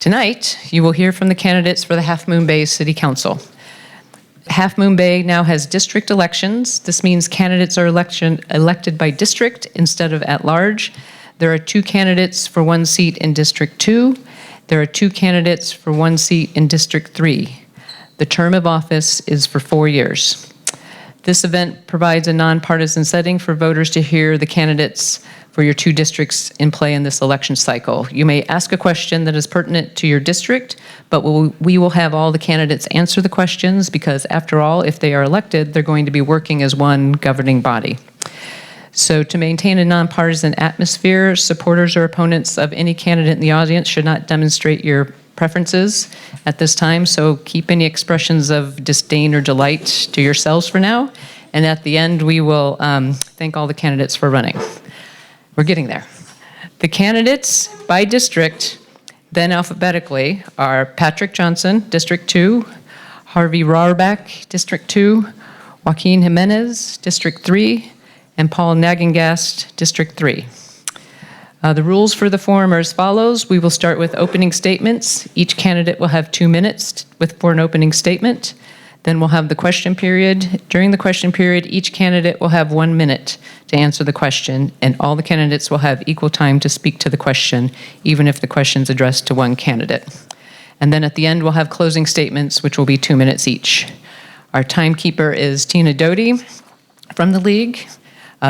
Tonight, you will hear from the candidates for the Half Moon Bay City Council. Half Moon Bay now has district elections. This means candidates are elected by district instead of at large. There are 2 candidates for 1 seat in District 2. There are 2 candidates for 1 seat in District 3. The term of office is for 4 years. This event provides a nonpartisan setting for voters to hear the candidates for your 2 districts in play in this election cycle. You may ask a question that is pertinent to your district, but we will have all the candidates answer the questions because, after all, if they are elected, they're going to be working as one governing body. So to maintain a nonpartisan atmosphere, supporters or opponents of any candidate in the audience should not demonstrate your preferences at this time, so keep any expressions of disdain or delight to yourselves for now, and at the end we will thank all the candidates for running. We're getting there. The candidates by district, then alphabetically, are Patric Jonsson, District 2, Harvey Rarback, District 2, Joaquin Jimenez, District 3, and Paul Nagengast, District 3. The rules for the forum are as follows. We will start with opening statements. Each candidate will have 2 minutes for an opening statement. Then we'll have the question period. During the question period, each candidate will have 1 minute to answer the question, and all the candidates will have equal time to speak to the question, even if the question is addressed to one candidate. And then at the end, we'll have closing statements, which will be 2 minutes each. Our timekeeper is Tina Doty from the league.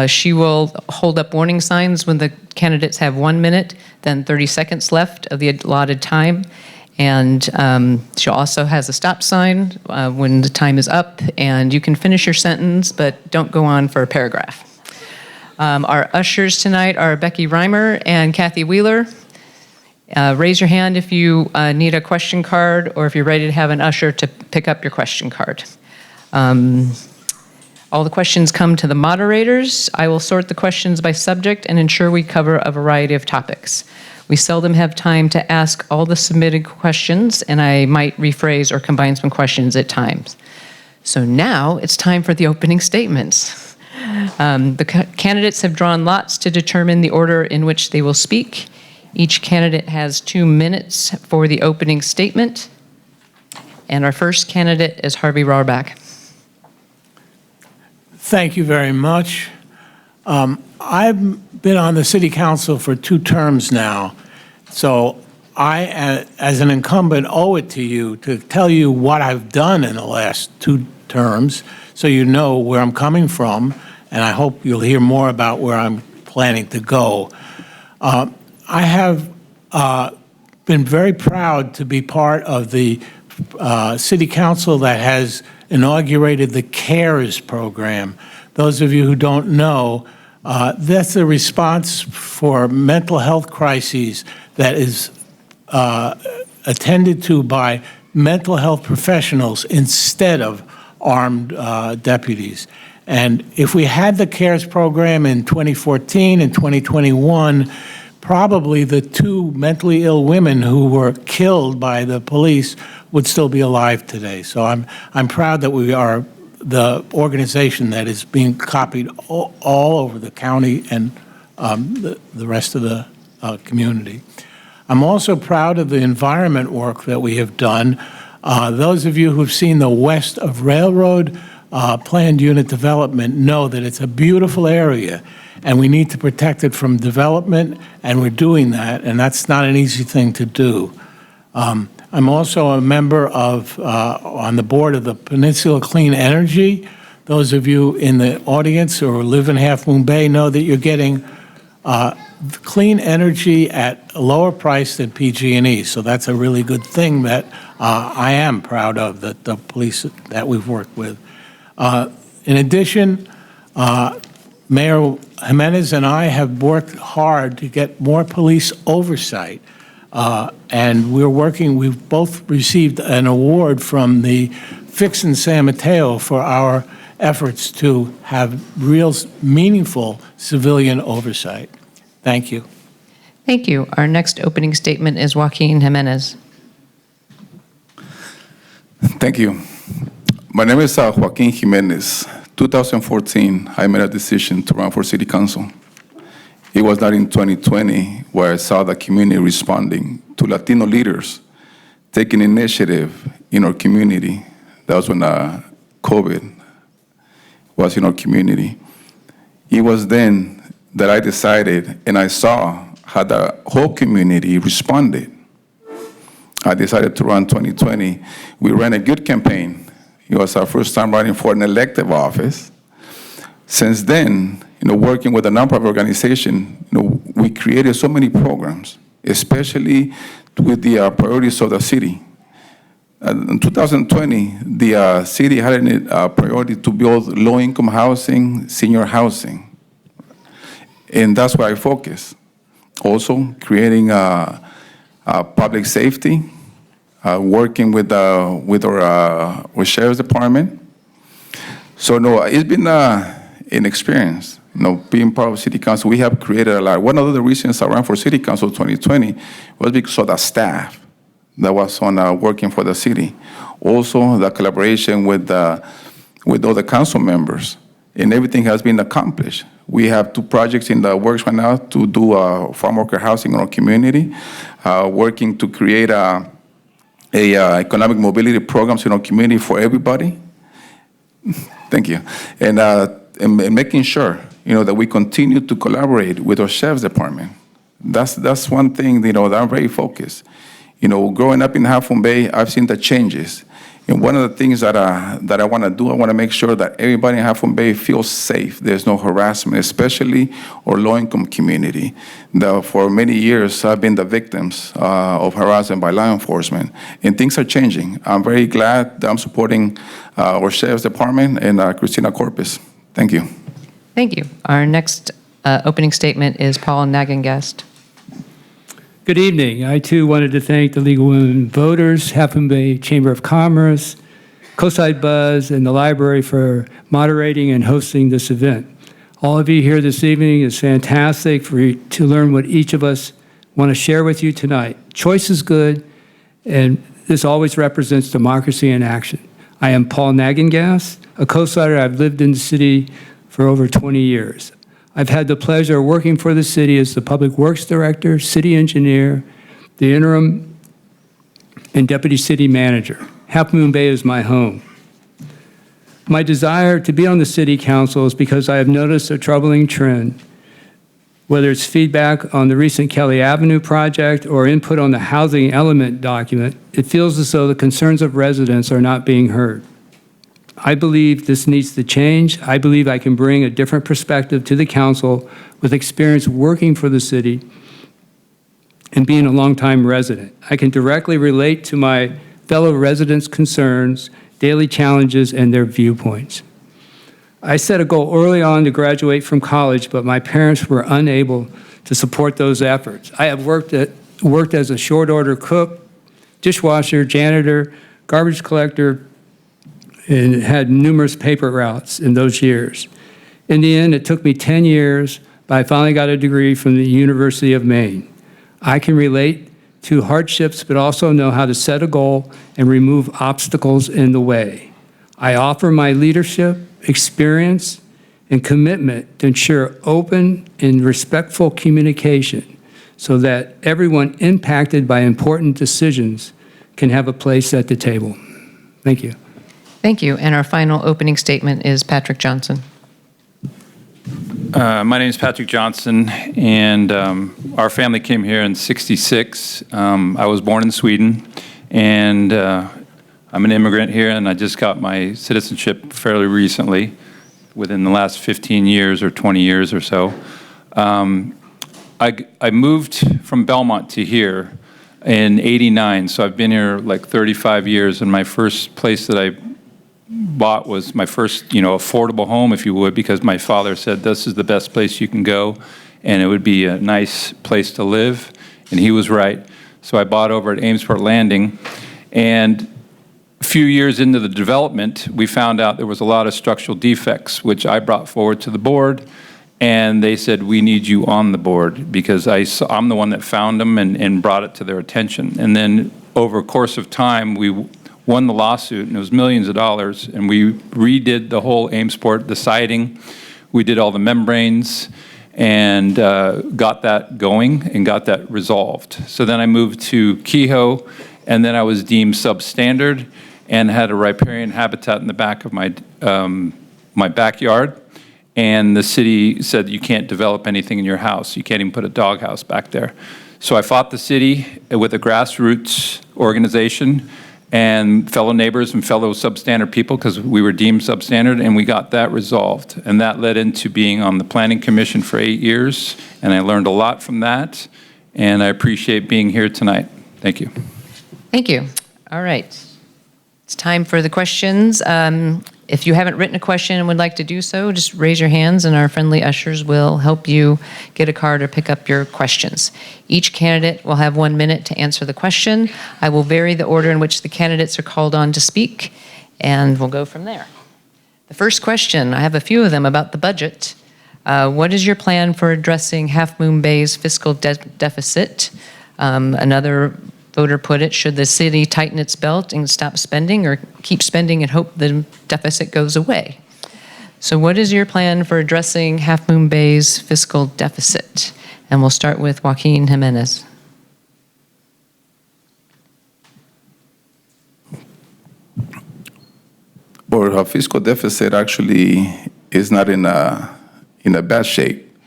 She will hold up warning signs when the candidates have 1 minute, then 30 seconds left of the allotted time. And she also has a stop sign when the time is up, and you can finish your sentence, but don't go on for a paragraph. Our ushers tonight are Becky Reimer and Kathy Wheeler. Raise your hand if you need a question card or if you're ready to have an usher to pick up your question card. All the questions come to the moderators. I will sort the questions by subject and ensure we cover a variety of topics. We seldom have time to ask all the submitted questions, and I might rephrase or combine some questions at times. So now it's time for the opening statements. The candidates have drawn lots to determine the order in which they will speak. Each candidate has 2 minutes for the opening statement. And our first candidate is Harvey Rarback. Thank you very much. I've been on the City Council for 2 terms now, so I, as an incumbent, owe it to you to tell you what I've done in the last 2 terms so you know where I'm coming from, and I hope you'll hear more about where I'm planning to go. I have been very proud to be part of the City Council that has inaugurated the CARES program. Those of you who don't know, that's a response for mental health crises that is attended to by mental health professionals instead of armed deputies. And if we had the CARES program in 2014 and 2021, probably the 2 mentally ill women who were killed by the police would still be alive today. So I'm proud that we are the organization that is being copied all over the county and the rest of the community. I'm also proud of the environment work that we have done. Those of you who've seen the west of Railroad planned unit development know that it's a beautiful area, and we need to protect it from development, and we're doing that, and that's not an easy thing to do. I'm also a member of, on the board of the Peninsula Clean Energy. Those of you in the audience or live in Half Moon Bay know that you're getting clean energy at a lower price than PG&E. So that's a really good thing that I am proud of, that the police that we've worked with. In addition, Mayor Jimenez and I have worked hard to get more police oversight. And we've both received an award from the Fix in San Mateo for our efforts to have real meaningful civilian oversight. Thank you. Thank you. Our next opening statement is Joaquin Jimenez. Thank you. My name is Joaquin Jimenez. 2014, I made a decision to run for City Council. It was not in 2020 where I saw the community responding to Latino leaders taking initiative in our community. That was when COVID was in our community. It was then that I decided and I saw how the whole community responded. I decided to run 2020. We ran a good campaign. It was our first time running for an elective office. Since then, working with a nonprofit organization, we created so many programs, especially with the priorities of the city. In 2020, the city had a priority to build low-income housing, senior housing, and that's where I focus. Also, creating public safety, working with our sheriff's department. So no, it's been an experience. Being part of city council, we have created a lot. One of the reasons I ran for city council 2020 was because of the staff that was on working for the city. Also, the collaboration with all the council members, and everything has been accomplished. We have 2 projects in the works right now to do farm worker housing in our community, working to create economic mobility programs in our community for everybody. Thank you. And making sure, that we continue to collaborate with our sheriff's department. That's one thing, that I'm very focused. Growing up in Half Moon Bay, I've seen the changes. And one of the things that I want to do, I want to make sure that everybody in Half Moon Bay feels safe. There's no harassment, especially our low-income community. For many years, I've been the victims of harassment by law enforcement, and things are changing. I'm very glad that I'm supporting our sheriff's department and Christina Corpus. Thank you. Thank you. Our next opening statement is Paul Nagengast. Good evening. I, too, wanted to thank the League of Women Voters, Half Moon Bay Chamber of Commerce, Coastside Buzz, and the library for moderating and hosting this event. All of you here this evening is fantastic to learn what each of us want to share with you tonight. Choice is good, and this always represents democracy in action. I am Paul Nagengast, a Coastsider. I've lived in the city for over 20 years. I've had the pleasure of working for the city as the Public Works Director, City Engineer, the Interim, and Deputy City Manager. Half Moon Bay is my home. My desire to be on the City Council is because I have noticed a troubling trend. Whether it's feedback on the recent Kelly Avenue project or input on the housing element document, it feels as though the concerns of residents are not being heard. I believe this needs to change. I believe I can bring a different perspective to the council with experience working for the city and being a longtime resident. I can directly relate to my fellow residents' concerns, daily challenges, and their viewpoints. I set a goal early on to graduate from college, but my parents were unable to support those efforts. I have worked as a short order cook, dishwasher, janitor, garbage collector, and had numerous paper routes in those years. In the end, it took me 10 years, but I finally got a degree from the University of Maine. I can relate to hardships, but also know how to set a goal and remove obstacles in the way. I offer my leadership, experience, and commitment to ensure open and respectful communication so that everyone impacted by important decisions can have a place at the table. Thank you. Thank you. And our final opening statement is Patric Jonsson. My name is Patric Jonsson, and our family came here in '66. I was born in Sweden, and I'm an immigrant here, and I just got my citizenship fairly recently, within the last 15 years or 20 years or so. I moved from Belmont to here in '89, so I've been here like 35 years, and my first place that I bought was my first, affordable home, if you would, because my father said this is the best place you can go, and it would be a nice place to live, and he was right. So I bought over at Amesport Landing, and a few years into the development, we found out there was a lot of structural defects, which I brought forward to the board, and they said, we need you on the board, because I'm the one that found them and brought it to their attention. And then over a course of time, we won the lawsuit, and it was millions of dollars, and we redid the whole Amesport, the siding. We did all the membranes. and got that going and got that resolved. So then I moved to Kehoe, and then I was deemed substandard and had a riparian habitat in the back of my my backyard. And the city said, you can't develop anything in your house. You can't even put a doghouse back there. So I fought the city with a grassroots organization and fellow neighbors and fellow substandard people, because we were deemed substandard, and we got that resolved. And that led into being on the Planning Commission for 8 years, and I learned a lot from that, and I appreciate being here tonight. Thank you. Thank you. All right. It's time for the questions. If you haven't written a question and would like to do so, just raise your hands and our friendly ushers will help you get a card or pick up your questions. Each candidate will have 1 minute to answer the question. I will vary the order in which the candidates are called on to speak, and we'll go from there. The first question, I have a few of them about the budget. What is your plan for addressing Half Moon Bay's fiscal deficit? Another voter put it, should the city tighten its belt and stop spending, or keep spending and hope the deficit goes away? So what is your plan for addressing Half Moon Bay's fiscal deficit? And we'll start with Joaquin Jimenez. Well, our fiscal deficit actually is not in a bad shape.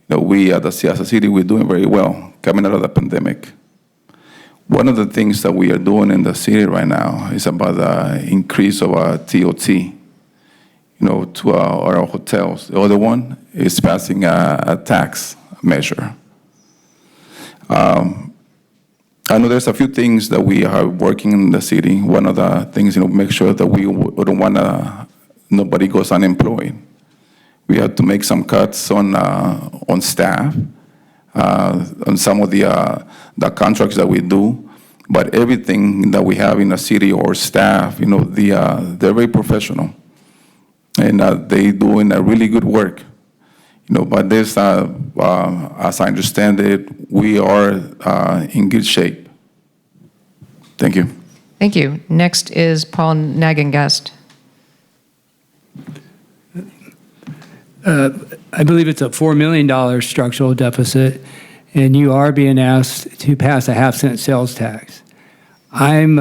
You know, we as a city, we're doing very well coming out of the pandemic. One of the things that we are doing in the city right now is about the increase of our TOT, to our hotels. The other one is passing a tax measure. I know there's a few things that we are working in the city. One of the things, make sure that we don't want nobody goes unemployed. We have to make some cuts on staff. On some of the contracts that we do, but everything that we have in the city or staff, they're very professional, and they doing a really good work. But there's, as I understand it, we are in good shape. Thank you. Thank you. Next is Paul Nagengast. I believe it's a $4 million structural deficit, and you are being asked to pass a half-cent sales tax. I'm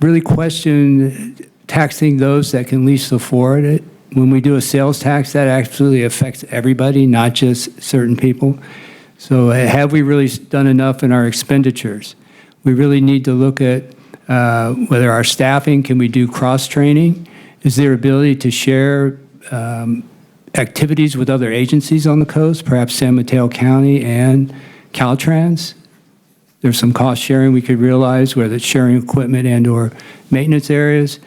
really questioning taxing those that can least afford it. When we do a sales tax, that actually affects everybody, not just certain people. So have we really done enough in our expenditures? We really need to look at whether our staffing, can we do cross-training? Is there ability to share activities with other agencies on the coast, perhaps San Mateo County and Caltrans? There's some cost sharing we could realize, whether it's sharing equipment and or maintenance areas.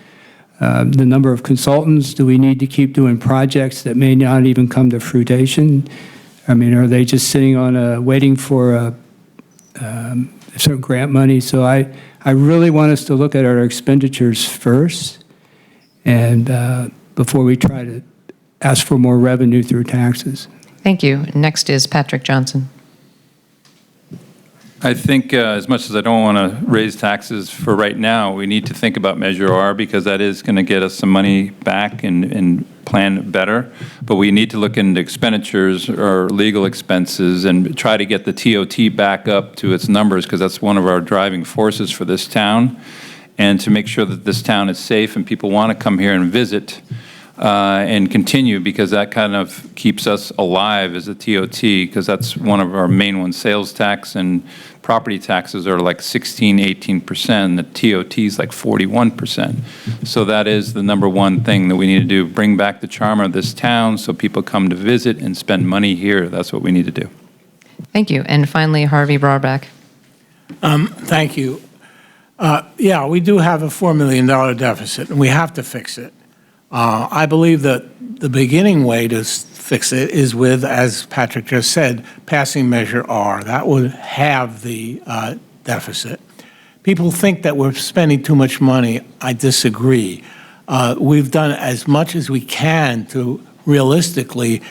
The number of consultants, do we need to keep doing projects that may not even come to fruition? I mean, are they just sitting on waiting for certain grant money? So I really want us to look at our expenditures first, and before we try to ask for more revenue through taxes. Thank you. Next is Patric Jonsson. I think as much as I don't want to raise taxes for right now, we need to think about Measure R, because that is going to get us some money back and plan better. But we need to look into expenditures or legal expenses and try to get the TOT back up to its numbers, because that's one of our driving forces for this town, and to make sure that this town is safe and people want to come here and visit and continue, because that kind of keeps us alive as a TOT, because that's one of our main ones. Sales tax and property taxes are like 16, 18%, and the TOT is like 41%. So that is the number one thing that we need to do, bring back the charm of this town so people come to visit and spend money here. That's what we need to do. Thank you. And finally, Harvey Rarback. Thank you. Yeah, we do have a $4 million deficit, and we have to fix it. I believe that the beginning way to fix it is with, as Patric just said, passing Measure R. That would halve the deficit. People think that we're spending too much money. I disagree. We've done as much as we can to realistically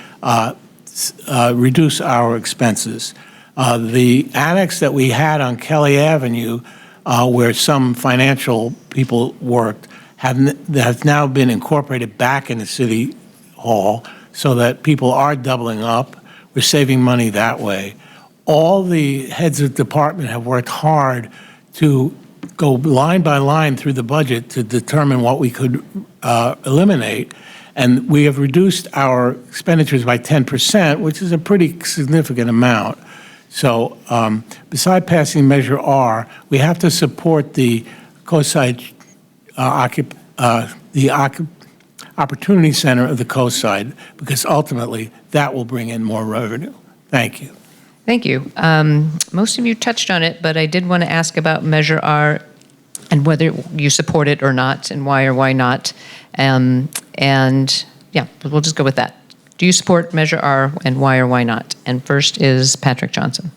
reduce our expenses. The annex that we had on Kelly Avenue, where some financial people worked, have now been incorporated back in the city hall, so that people are doubling up. we're saving money that way. All the heads of department have worked hard to go line by line through the budget to determine what we could eliminate. And we have reduced our expenditures by 10%, which is a pretty significant amount. So beside passing Measure R, we have to support the Coastside, Opportunity Center of the Coastside, because ultimately that will bring in more revenue. Thank you. Thank you. Most of you touched on it, but I did want to ask about Measure R and whether you support it or not, and why or why not. And yeah, we'll just go with that. Do you support Measure R, and why or why not? And first is Patric Jonsson.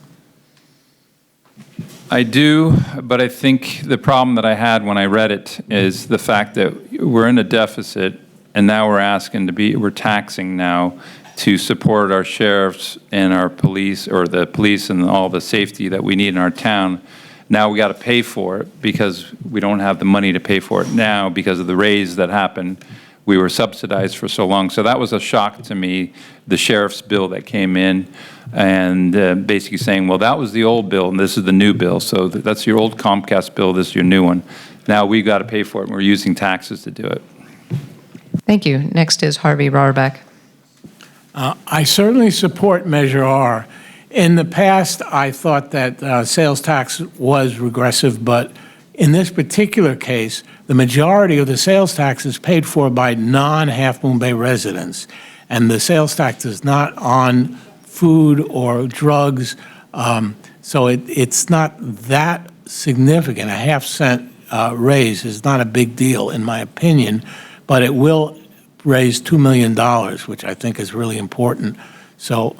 I do, but I think the problem that I had when I read it is the fact that we're in a deficit, and now we're taxing now to support our sheriffs and our police, or the police and all the safety that we need in our town. Now we got to pay for it because we don't have the money to pay for it now because of the raise that happened. We were subsidized for so long. So that was a shock to me, the sheriff's bill that came in, and basically saying, well, that was the old bill and this is the new bill. So that's your old Comcast bill, this is your new one. Now we got to pay for it, and we're using taxes to do it. Thank you. Next is Harvey Rarback. I certainly support Measure R. In the past, I thought that sales tax was regressive, but in this particular case, the majority of the sales tax is paid for by non-Half Moon Bay residents, and the sales tax is not on food or drugs, so it's not that significant. A half-cent raise is not a big deal, in my opinion, but it will raise $2 million, which I think is really important. So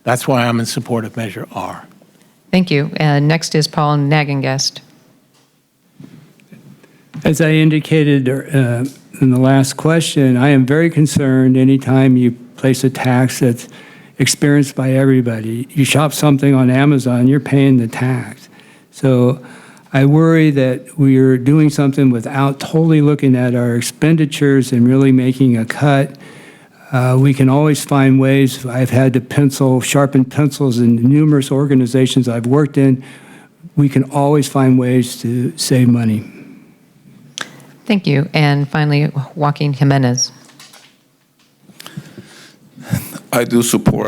that's why I'm in support of Measure R. Thank you. And next is Paul Nagengast. As I indicated in the last question, I am very concerned anytime you place a tax that's experienced by everybody. You shop something on Amazon, you're paying the tax. So I worry that we are doing something without totally looking at our expenditures and really making a cut. We can always find ways. I've had to sharpen pencils in numerous organizations I've worked in. We can always find ways to save money. Thank you. And finally, Joaquin Jimenez. I do support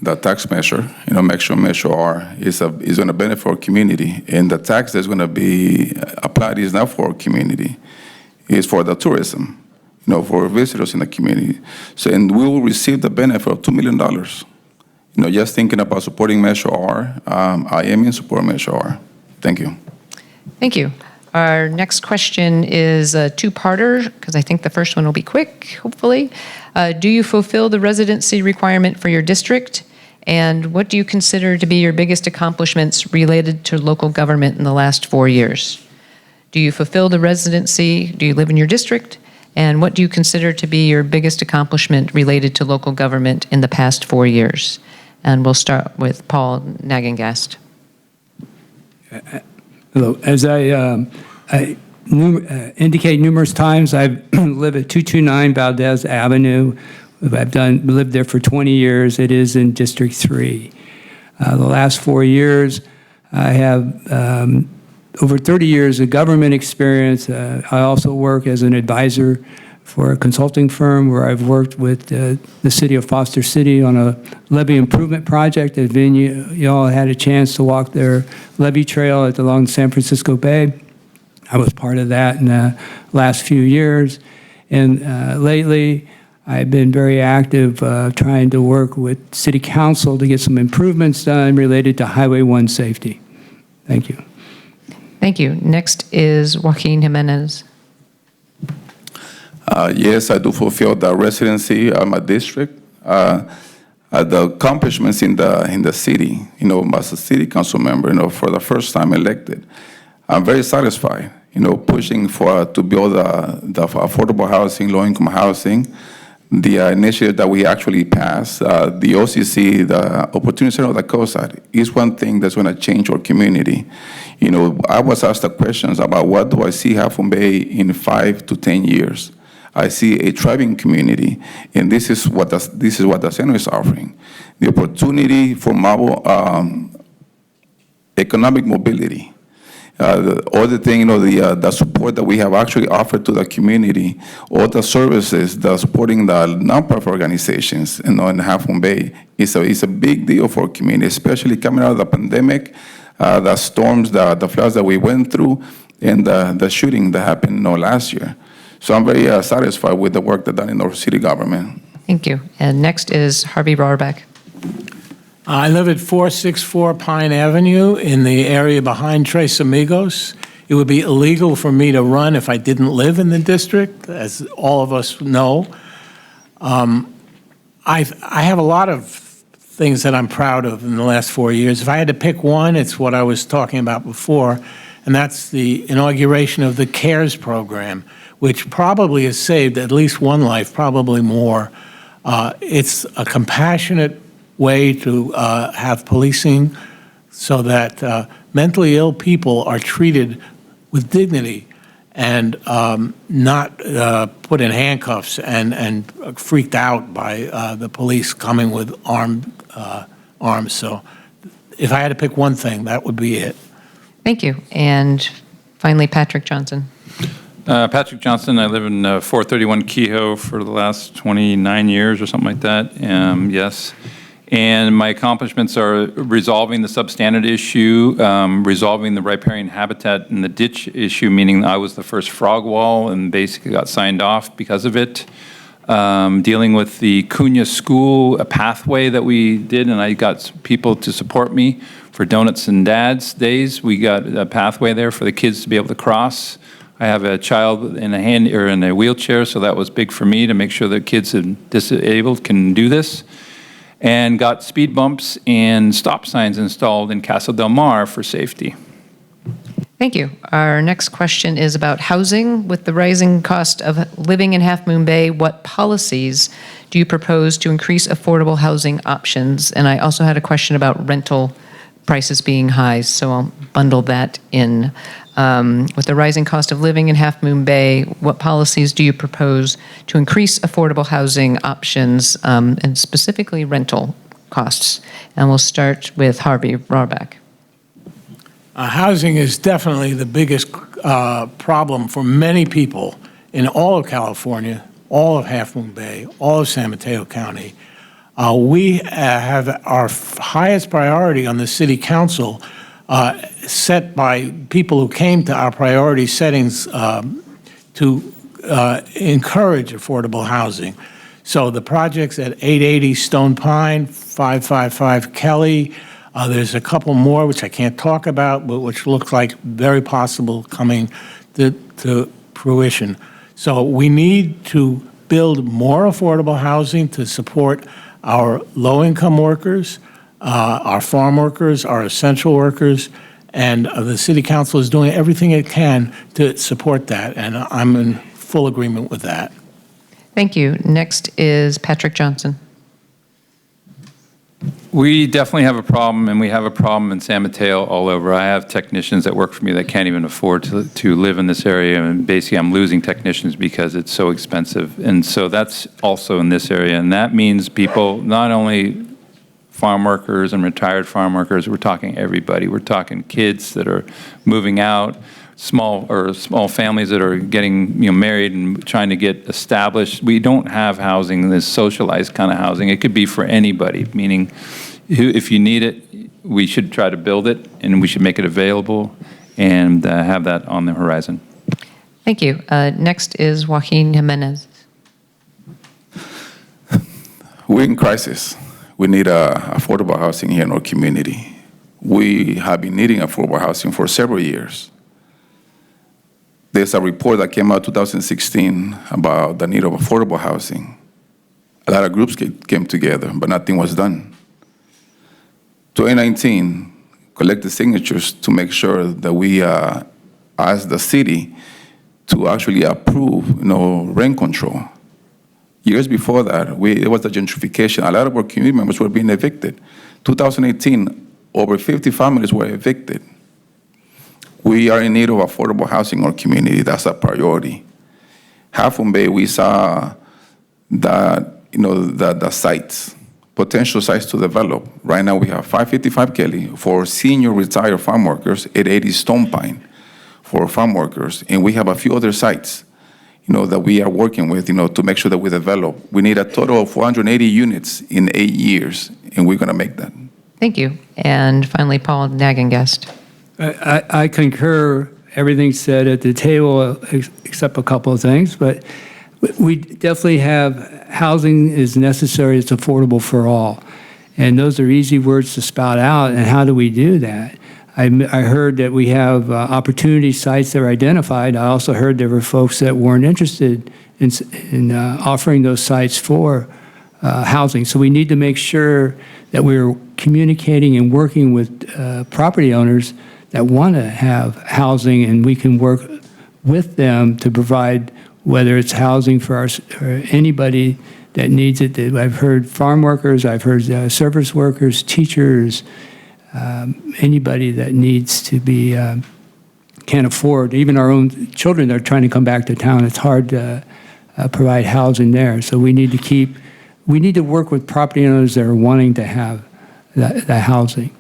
the tax measure. Measure R is going to benefit our community, and the tax that's going to be applied is not for our community. It's for the tourism, for visitors in the community. So, and we will receive the benefit of $2 million. Just thinking about supporting Measure R, I am in support of Measure R. Thank you. Thank you. Our next question is a two-parter, because I think the first one will be quick, hopefully. Do you fulfill the residency requirement for your district? And what do you consider to be your biggest accomplishments related to local government in the last 4 years? Do you fulfill the residency? Do you live in your district? And what do you consider to be your biggest accomplishment related to local government in the past 4 years? And we'll start with Paul Nagengast. Hello. As I indicate numerous times, I live at 229 Valdez Avenue. I've lived there for 20 years. It is in District 3. The last 4 years, I have over 30 years of government experience. I also work as an advisor for a consulting firm where I've worked with the city of Foster City on a levee improvement project. As you all had a chance to walk their levee trail along San Francisco Bay. I was part of that in the last few years. And lately, I've been very active trying to work with City Council to get some improvements done related to Highway 1 safety. Thank you. Thank you. Next is Joaquin Jimenez. Yes, I do fulfill the residency of my district. The accomplishments in the city, as a city council member, for the first time elected, I'm very satisfied. Pushing to build the affordable housing, low-income housing, the initiative that we actually passed, the OCC, the Opportunity Center of the Coastside, is one thing that's going to change our community. I was asked the questions about what do I see Half Moon Bay in 5 to 10 years. I see a thriving community, and this is what the center is offering: the opportunity for economic mobility. All the thing, the support that we have actually offered to the community, all the services, the supporting the nonprofit organizations, in Half Moon Bay, is a big deal for community, especially coming out of the pandemic, the storms, the floods that we went through, and the shooting that happened last year. So I'm very satisfied with the work that's done in our city government. Thank you. And next is Harvey Rarback. I live at 464 Pine Avenue in the area behind Tres Amigos. It would be illegal for me to run if I didn't live in the district, as all of us know. I have a lot of things that I'm proud of in the last 4 years. If I had to pick one, it's what I was talking about before, and that's the inauguration of the CARES program, which probably has saved at least one life, probably more. It's a compassionate way to have policing so that mentally ill people are treated with dignity and not put in handcuffs and freaked out by the police coming with arms. So if I had to pick one thing, that would be it. Thank you. And finally, Patric Jonsson. Patric Jonsson, I live in 431 Kehoe for the last 29 years or something like that, yes. And my accomplishments are resolving the substandard issue, resolving the riparian habitat and the ditch issue, meaning I was the first frog wall and basically got signed off because of it. Dealing with the Cunha School, a pathway that we did, and I got people to support me for Donuts and Dads Days. We got a pathway there for the kids to be able to cross. I have a child in a wheelchair, so that was big for me to make sure that kids and disabled can do this. And got speed bumps and stop signs installed in Casa del Mar for safety. Thank you. Our next question is about housing. With the rising cost of living in Half Moon Bay, what policies do you propose to increase affordable housing options? And I also had a question about rental prices being high, so I'll bundle that in. With the rising cost of living in Half Moon Bay, what policies do you propose to increase affordable housing options and specifically rental costs? And we'll start with Harvey Rarback. Housing is definitely the biggest problem for many people in all of California, all of Half Moon Bay, all of San Mateo County. We have our highest priority on the city council set by people who came to our priority settings to encourage affordable housing. So the projects at 880 Stone Pine, 555 Kelly, there's a couple more which I can't talk about, but which look like very possible coming to fruition. So we need to build more affordable housing to support our low-income workers, our farm workers, our essential workers, and the city council is doing everything it can to support that, and I'm in full agreement with that. Thank you. Next is Patric Jonsson. We definitely have a problem, and we have a problem in San Mateo all over. I have technicians that work for me that can't even afford to live in this area, and basically I'm losing technicians because it's so expensive. And so that's also in this area, and that means people, not only farm workers and retired farm workers, we're talking everybody. We're talking kids that are moving out, small families that are getting married and trying to get established. We don't have housing, this socialized kind of housing. It could be for anybody, meaning if you need it, we should try to build it, and we should make it available and have that on the horizon. Thank you. Next is Joaquin Jimenez. We're in crisis. We need affordable housing here in our community. We have been needing affordable housing for several years. There's a report that came out 2016 about the need of affordable housing. A lot of groups came together, but nothing was done. 2019, collected signatures to make sure that we asked the city to actually approve rent control. Years before that, it was the gentrification. A lot of our community members were being evicted. 2018, over 50 families were evicted. We are in need of affordable housing in our community. That's a priority. Half Moon Bay, we saw the sites, potential sites to develop. Right now, we have 555 Kelly for senior retired farm workers, 880 Stone Pine for farm workers, and we have a few other sites, that we are working with, to make sure that we develop. We need a total of 480 units in 8 years, and we're going to make that. Thank you. And finally, Paul Nagengast. I concur everything said at the table, except a couple of things, but we definitely have housing is necessary, it's affordable for all. And those are easy words to spout out, and how do we do that? I heard that we have opportunity sites that are identified. I also heard there were folks that weren't interested in offering those sites for housing. So we need to make sure that we're communicating and working with property owners that want to have housing, and we can work with them to provide, whether it's housing for anybody that needs it. I've heard farm workers, I've heard service workers, teachers, anybody that needs to be, can't afford, even our own children that are trying to come back to town, it's hard to provide housing there. So we need to work with property owners that are wanting to have that housing.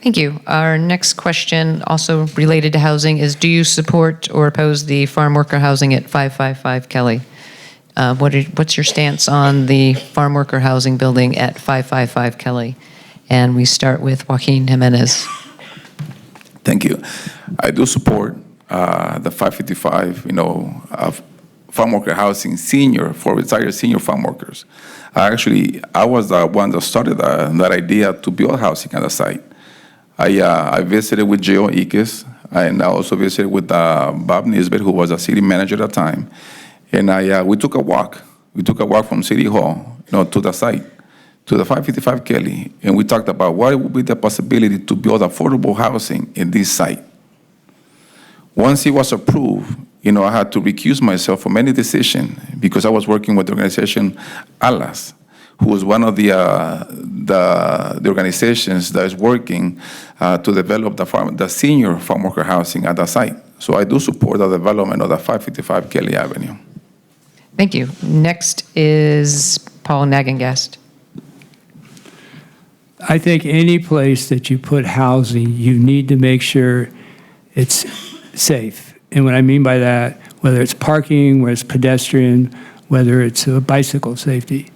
Thank you. Our next question, also related to housing, is do you support or oppose the farm worker housing at 555 Kelly? What's your stance on the farm worker housing building at 555 Kelly? And we start with Joaquin Jimenez. Thank you. I do support the 555, farm worker housing for retired senior farm workers. I was the one that started that idea to build housing at the site. I visited with Gio Iquez, and I also visited with Bob Nisbet, who was a city manager at the time. And we took a walk. We took a walk from City Hall, to the site, to the 555 Kelly, and we talked about what would be the possibility to build affordable housing in this site. Once it was approved, I had to recuse myself from any decision because I was working with the organization ALAS, who was one of the organizations that is working to develop the senior farm worker housing at the site. So I do support the development of the 555 Kelly Avenue. Thank you. Next is Paul Nagengast. I think any place that you put housing, you need to make sure it's safe. And what I mean by that, whether it's parking, whether it's pedestrian, whether it's bicycle safety,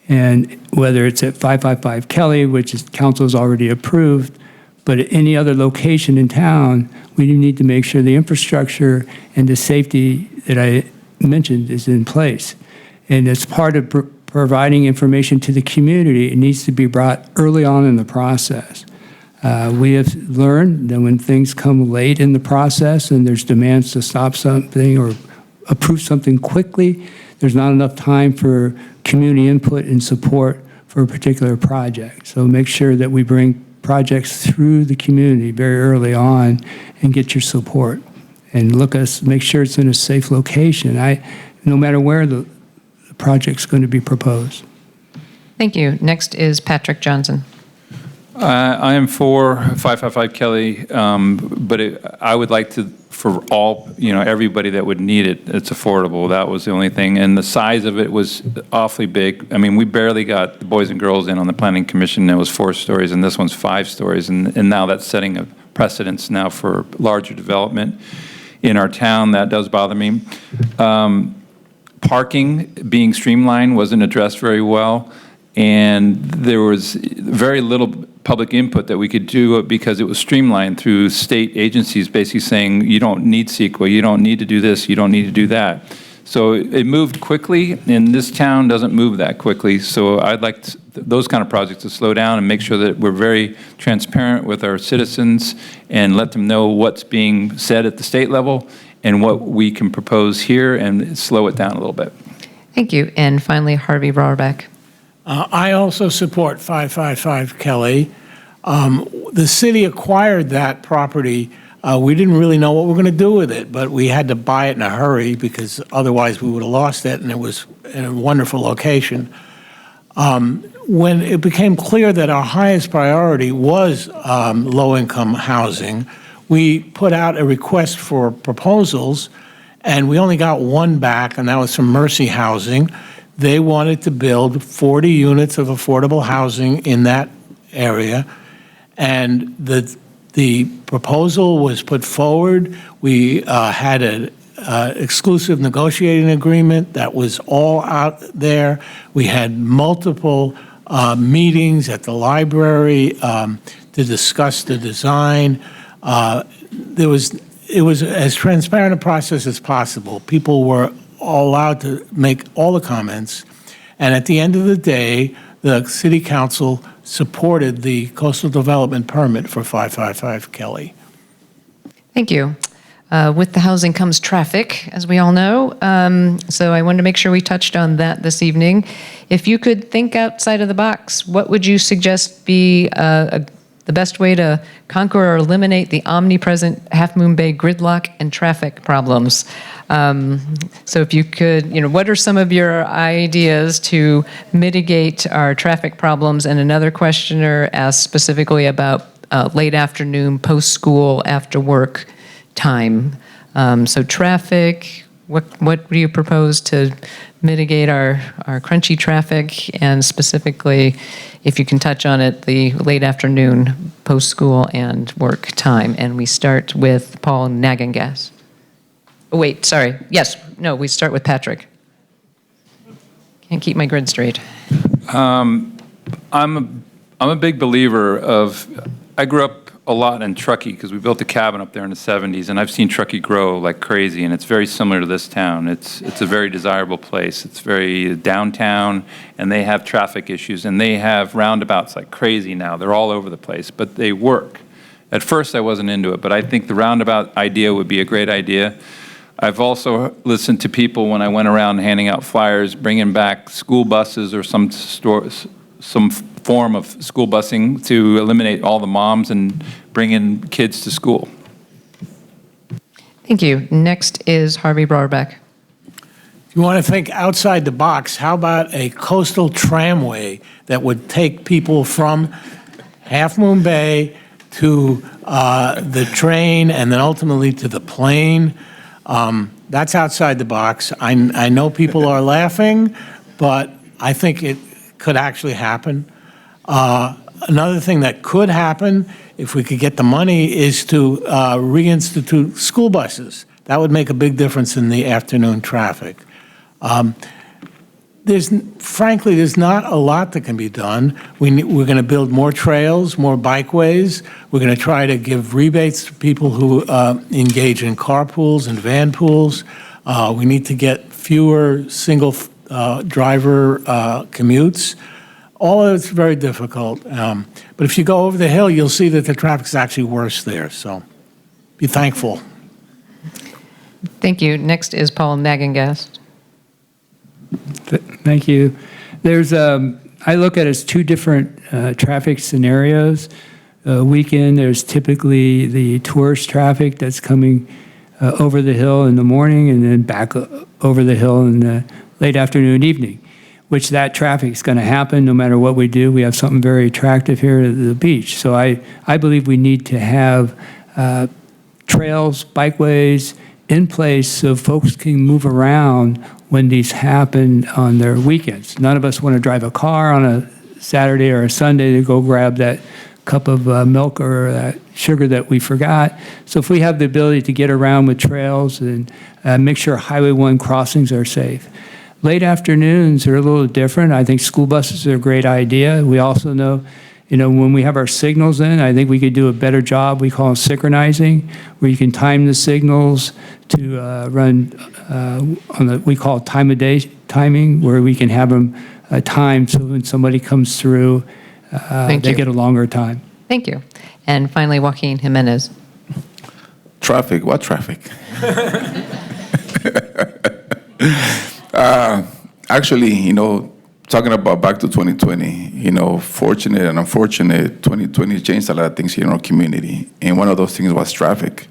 and whether it's at 555 Kelly, which is council's already approved, but at any other location in town, we need to make sure the infrastructure and the safety that I mentioned is in place. And as part of providing information to the community, it needs to be brought early on in the process. We have learned that when things come late in the process and there's demands to stop something or approve something quickly, there's not enough time for community input and support for a particular project. So make sure that we bring projects through the community very early on and get your support. And make sure it's in a safe location. No matter where the project's going to be proposed. Thank you. Next is Patric Jonsson. I am for 555 Kelly, but I would like to, for all, everybody that would need it, it's affordable. That was the only thing. And the size of it was awfully big. I mean, we barely got the boys and girls in on the planning commission. It was 4 stories, and this one's 5 stories. And now that's setting a precedence now for larger development in our town. That does bother me. Parking being streamlined wasn't addressed very well, and there was very little public input that we could do because it was streamlined through state agencies basically saying you don't need CEQA, you don't need to do this, you don't need to do that. So it moved quickly, and this town doesn't move that quickly. So I'd like those kind of projects to slow down and make sure that we're very transparent with our citizens and let them know what's being said at the state level and what we can propose here and slow it down a little bit. Thank you. And finally, Harvey Rarback. I also support 555 Kelly. The city acquired that property. We didn't really know what we were going to do with it, but we had to buy it in a hurry because otherwise we would have lost it, and it was in a wonderful location. When it became clear that our highest priority was low-income housing, we put out a request for proposals, and we only got one back, and that was from Mercy Housing. They wanted to build 40 units of affordable housing in that area, and the proposal was put forward. We had an exclusive negotiating agreement that was all out there. We had multiple meetings at the library to discuss the design. It was as transparent a process as possible. People were allowed to make all the comments, and at the end of the day, the city council supported the coastal development permit for 555 Kelly. Thank you. With the housing comes traffic, as we all know. So I wanted to make sure we touched on that this evening. If you could think outside of the box, what would you suggest be the best way to conquer or eliminate the omnipresent Half Moon Bay gridlock and traffic problems? So if you could, what are some of your ideas to mitigate our traffic problems? And another questioner asked specifically about late afternoon, post-school, after-work time. So traffic, what do you propose to mitigate our crunchy traffic? And specifically, if you can touch on it, the late afternoon, post-school, and work time. And we start with Paul Nagengast. Oh, wait, sorry. Yes, no, we start with Patric. Can't keep my grid straight. I'm a big believer of, I grew up a lot in Truckee because we built a cabin up there in the 70s, and I've seen Truckee grow like crazy, and it's very similar to this town. It's a very desirable place. It's very downtown, and they have traffic issues, and they have roundabouts like crazy now. They're all over the place, but they work. At first, I wasn't into it, but I think the roundabout idea would be a great idea. I've also listened to people when I went around handing out flyers, bringing back school buses or some form of school busing to eliminate all the moms and bring in kids to school. Thank you. Next is Harvey Rarback. If you want to think outside the box, how about a coastal tramway that would take people from Half Moon Bay to the train and then ultimately to the plane? That's outside the box. I know people are laughing, but I think it could actually happen. Another thing that could happen, if we could get the money, is to reinstitute school buses. That would make a big difference in the afternoon traffic. Frankly, there's not a lot that can be done. We're going to build more trails, more bikeways. We're going to try to give rebates to people who engage in carpools and van pools. We need to get fewer single driver commutes. All of it's very difficult. But if you go over the hill, you'll see that the traffic's actually worse there. So be thankful. Thank you. Next is Paul Nagengast. Thank you. I look at it as two different traffic scenarios. Weekend, there's typically the tourist traffic that's coming over the hill in the morning and then back over the hill in the late afternoon, evening, which that traffic is going to happen no matter what we do. We have something very attractive here at the beach. So I believe we need to have trails, bikeways in place so folks can move around when these happen on their weekends. None of us want to drive a car on a Saturday or a Sunday to go grab that cup of milk or that sugar that we forgot. So if we have the ability to get around with trails and make sure Highway 1 crossings are safe. Late afternoons are a little different. I think school buses are a great idea. We also know, when we have our signals in, I think we could do a better job. We call it synchronizing, where you can time the signals to run we call it time of day timing, where we can have them timed so when somebody comes through, they get a longer time. Thank you. And finally, Joaquin Jimenez. Traffic? What traffic? Actually, talking about back to 2020, fortunate and unfortunate, 2020 changed a lot of things here in our community. And one of those things was traffic.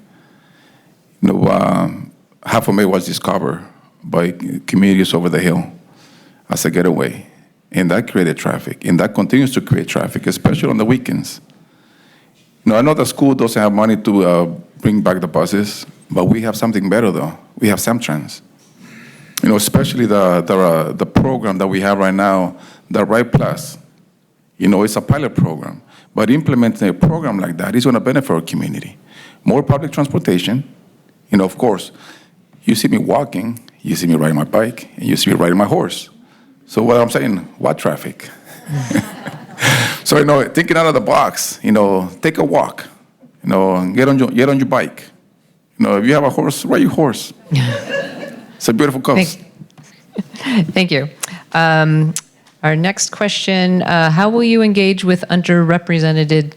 Half of May was discovered by communities over the hill as a getaway. And that created traffic. And that continues to create traffic, especially on the weekends. I know the school doesn't have money to bring back the buses, but we have something better, though. We have Samtrans. Especially the program that we have right now, the Right Plus. It's a pilot program, but implementing a program like that is going to benefit our community. More public transportation. Of course, you see me walking, you see me riding my bike, and you see me riding my horse. So what I'm saying, what traffic? So, thinking out of the box, take a walk, get on your bike. If you have a horse, ride your horse. It's a beautiful coast. Thank you. Our next question, how will you engage with underrepresented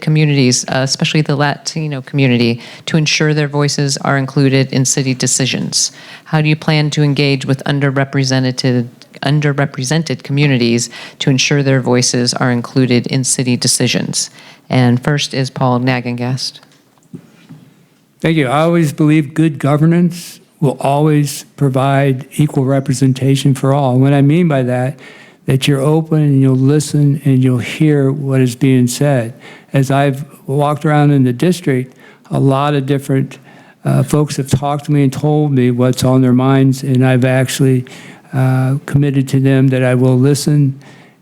communities, especially the Latino community, to ensure their voices are included in city decisions? How do you plan to engage with underrepresented communities to ensure their voices are included in city decisions? And first is Paul Nagengast. Thank you. I always believe good governance will always provide equal representation for all. And what I mean by that you're open and you'll listen and you'll hear what is being said. As I've walked around in the district, a lot of different folks have talked to me and told me what's on their minds, and I've actually committed to them that I will listen.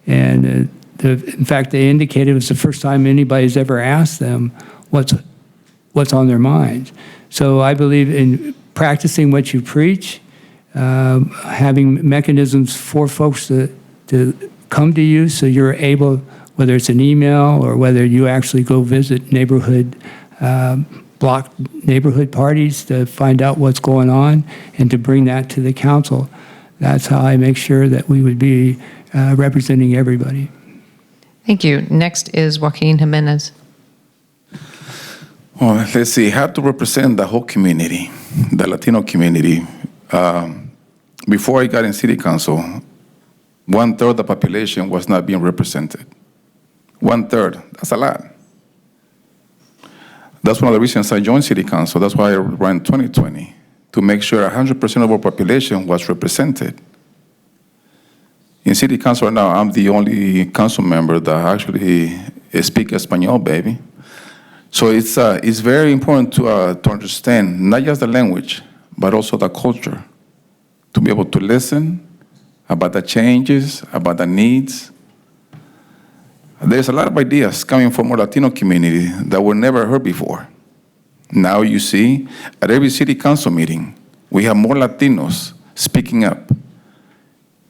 And in fact, they indicated it was the first time anybody's ever asked them what's on their minds. So I believe in practicing what you preach, having mechanisms for folks to come to you so you're able, whether it's an email or whether you actually go visit block neighborhood parties to find out what's going on and to bring that to the council. That's how I make sure that we would be representing everybody. Thank you. Next is Joaquin Jimenez. Well, let's see, how to represent the whole community, the Latino community. Before I got in city council, 1/3 of the population was not being represented. 1/3, that's a lot. That's one of the reasons I joined city council. That's why I ran 2020, to make sure 100% of our population was represented. In city council right now, I'm the only council member that actually speaks Espanol, baby. So it's very important to understand not just the language, but also the culture, to be able to listen about the changes, about the needs. There's a lot of ideas coming from our Latino community that were never heard before. Now you see, at every city council meeting, we have more Latinos speaking up.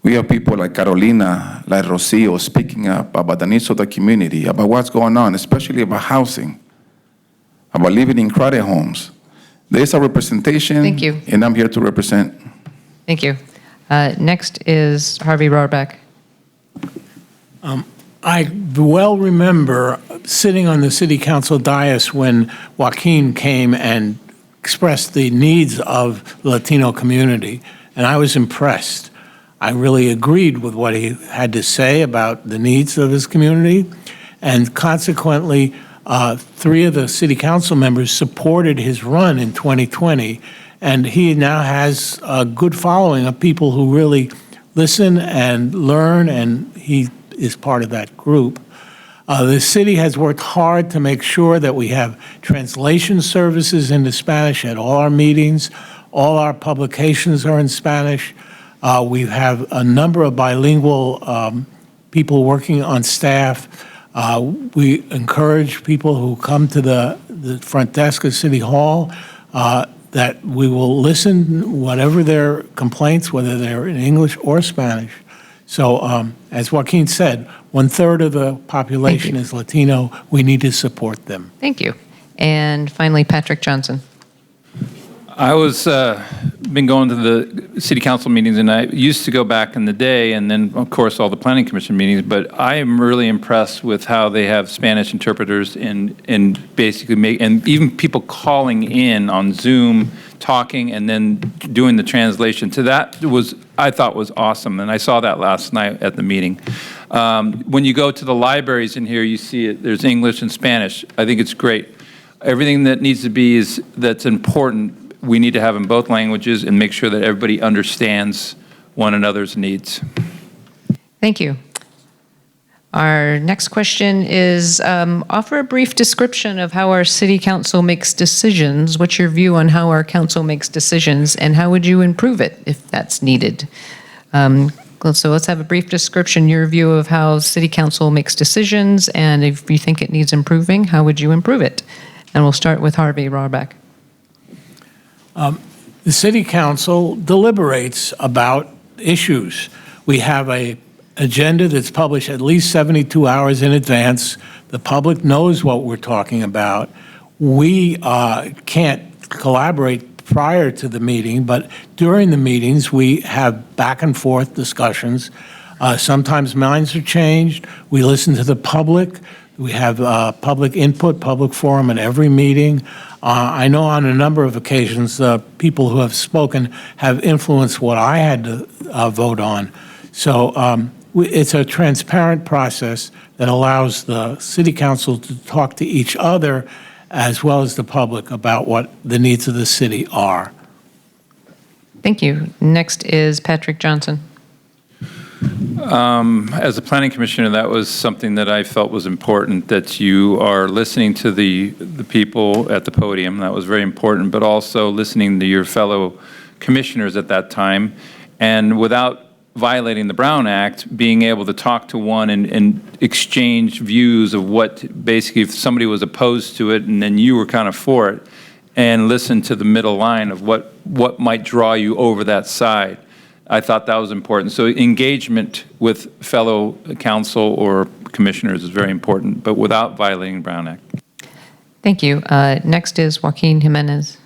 We have people like Carolina, like Rocio speaking up about the needs of the community, about what's going on, especially about housing, about living in crowded homes. There's a representation. Thank you. And I'm here to represent. Thank you. Next is Harvey Rarback. I well remember sitting on the city council dais when Joaquin came and expressed the needs of the Latino community, and I was impressed. I really agreed with what he had to say about the needs of his community, and consequently, 3 of the city council members supported his run in 2020, and he now has a good following of people who really listen and learn, and he is part of that group. The city has worked hard to make sure that we have translation services into Spanish at all our meetings. All our publications are in Spanish. We have a number of bilingual people working on staff. We encourage people who come to the front desk of City Hall that we will listen, whatever their complaints, whether they're in English or Spanish. So as Joaquin said, 1/3 of the population is Latino. We need to support them. Thank you. And finally, Patric Jonsson. I was been going to the city council meetings, and I used to go back in the day, and then of course all the planning commission meetings. But I am really impressed with how they have Spanish interpreters and basically and even people calling in on Zoom, talking, and then doing the translation. So that I thought was awesome, and I saw that last night at the meeting. When you go to the libraries in here, you see it. There's English and Spanish. I think it's great. Everything that needs to be that's important, we need to have in both languages and make sure that everybody understands one another's needs. Thank you. Our next question is, offer a brief description of how our city council makes decisions. What's your view on how our council makes decisions, and how would you improve it if that's needed? So let's have a brief description, your view of how city council makes decisions, and if you think it needs improving, how would you improve it? And we'll start with Harvey Rarback. The city council deliberates about issues. We have a agenda that's published at least 72 hours in advance. The public knows what we're talking about. We can't collaborate prior to the meeting, but during the meetings, we have back and forth discussions. Sometimes minds are changed. We listen to the public. We have public input, public forum at every meeting. I know on a number of occasions, people who have spoken have influenced what I had to vote on. So it's a transparent process that allows the city council to talk to each other as well as the public about what the needs of the city are. Thank you. Next is Patric Jonsson. As a planning commissioner, that was something that I felt was important, that you are listening to the people at the podium. That was very important, but also listening to your fellow commissioners at that time. And without violating the Brown Act, being able to talk to one and exchange views of what, basically, if somebody was opposed to it and then you were kind of for it, and listen to the middle line of what might draw you over that side. I thought that was important. So engagement with fellow council or commissioners is very important, but without violating the Brown Act. Thank you. Next is Joaquin Jimenez.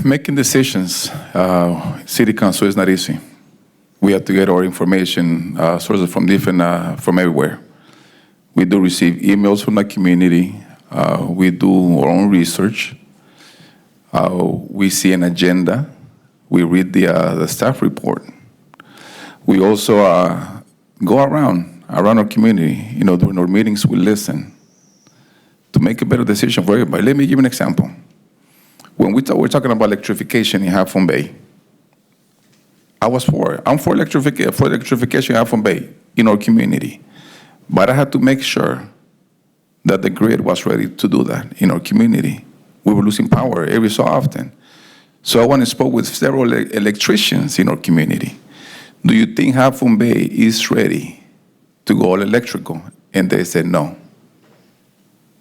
Making decisions, city council is not easy. We have to get our information sources from different, from everywhere. We do receive emails from the community. We do our own research. We see an agenda. We read the staff report. We also go around our community. You know, during our meetings, we listen to make a better decision for everybody. Let me give you an example. When we're talking about electrification in Half Moon Bay, I was for it. I'm for electrification in Half Moon Bay in our community. But I had to make sure that the grid was ready to do that in our community. We were losing power every so often. So I went and spoke with several electricians in our community. Do you think Half Moon Bay is ready to go all electrical? And they said no.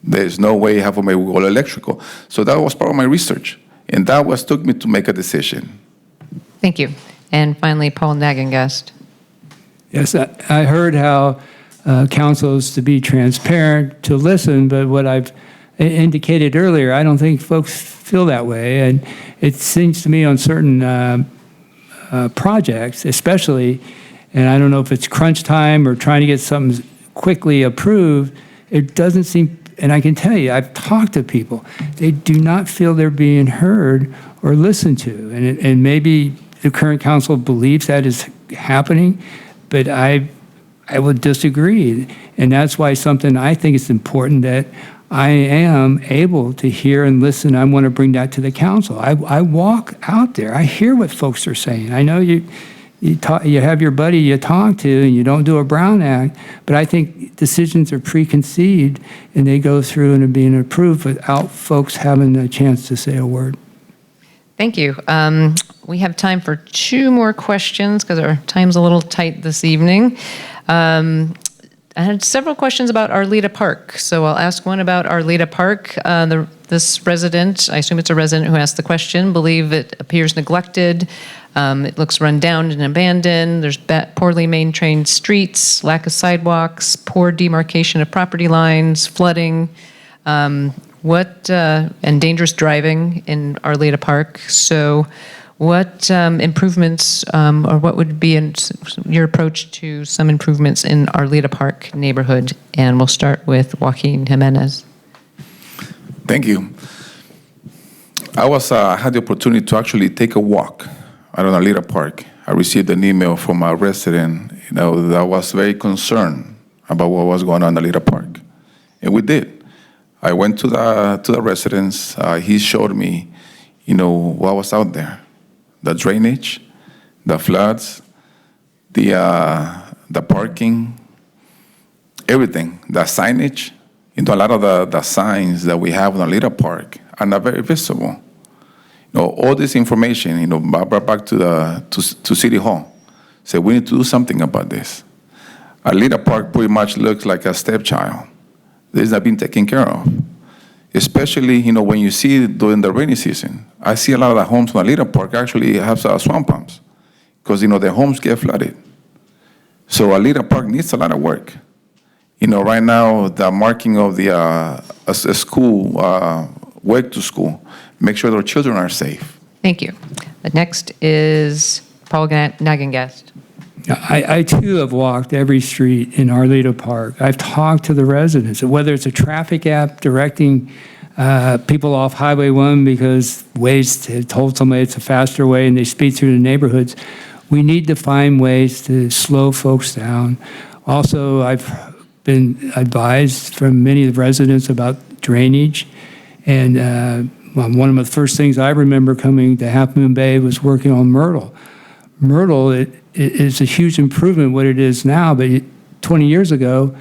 There's no way Half Moon Bay will go all electrical. So that was part of my research. And that was took me to make a decision. Thank you. And finally, Paul Nagengast. Yes, I heard how council is to be transparent, to listen, but what I've indicated earlier, I don't think folks feel that way. And it seems to me on certain projects, especially, and I don't know if it's crunch time or trying to get something quickly approved, it doesn't seem, and I can tell you, I've talked to people, they do not feel they're being heard or listened to. And maybe the current council believes that is happening, but I would disagree. And that's why something I think is important that I am able to hear and listen. I want to bring that to the council. I walk out there. I hear what folks are saying. I know you have your buddy you talk to and you don't do a Brown Act, but I think decisions are preconceived and they go through and are being approved without folks having a chance to say a word. Thank you. We have time for two more questions because our time's a little tight this evening. I had several questions about Arleta Park, so I'll ask one about Arleta Park. This resident, I assume it's a resident who asked the question, believe it appears neglected. It looks run down and abandoned. There's poorly maintained streets, lack of sidewalks, poor demarcation of property lines, flooding, and dangerous driving in Arleta Park. So what improvements or what would be your approach to some improvements in Arleta Park neighborhood? And we'll start with Joaquin Jimenez. Thank you. I had the opportunity to actually take a walk out on Arleta Park. I received an email from a resident, that was very concerned about what was going on in Arleta Park, and we did. I went to the residence. He showed me, what was out there. The drainage, the floods, the the parking, everything, the signage. A lot of the signs that we have on Alita Park are not very visible. All this information, brought back to City Hall. Say, we need to do something about this. Alita Park pretty much looks like a stepchild. This is not being taken care of. Especially, when you see during the rainy season. I see a lot of the homes on Alita Park actually have swamp pumps because, their homes get flooded. So Alita Park needs a lot of work. Right now, the marking of the a school, way to school, make sure their children are safe. Thank you. The next is Paul Nagengast. I too have walked every street in Arleta Park. I've talked to the residents, whether it's a traffic app directing people off Highway 1 because Waze had told somebody it's a faster way and they speed through the neighborhoods. We need to find ways to slow folks down. Also, I've been advised from many of the residents about drainage. And one of the first things I remember coming to Half Moon Bay was working on Myrtle. Myrtle is a huge improvement what it is now, but 20 years ago,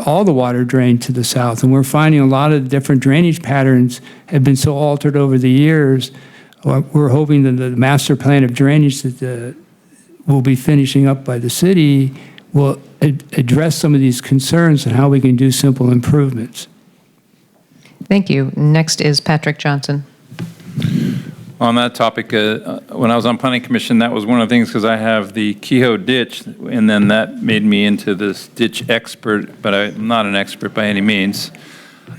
all the water drained to the south. And we're finding a lot of different drainage patterns have been so altered over the years. We're hoping that the master plan of drainage that we'll be finishing up by the city will address some of these concerns and how we can do simple improvements. Thank you. Next is Patric Jonsson. On that topic, when I was on Planning Commission, that was one of the things because I have the Kehoe ditch, and then that made me into this ditch expert, but I'm not an expert by any means.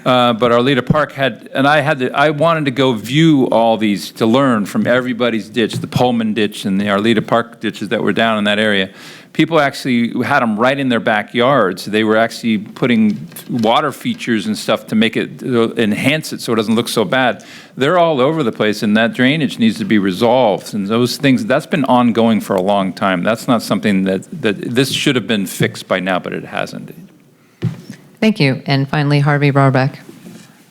But Arleta Park I wanted to go view all these to learn from everybody's ditch, the Pullman ditch and the Arleta Park ditches that were down in that area. People actually had them right in their backyards. They were actually putting water features and stuff to make it, enhance it so it doesn't look so bad. They're all over the place, and that drainage needs to be resolved. And those things, that's been ongoing for a long time. That's not something that this should have been fixed by now, but it hasn't. Thank you. And finally, Harvey Rarback.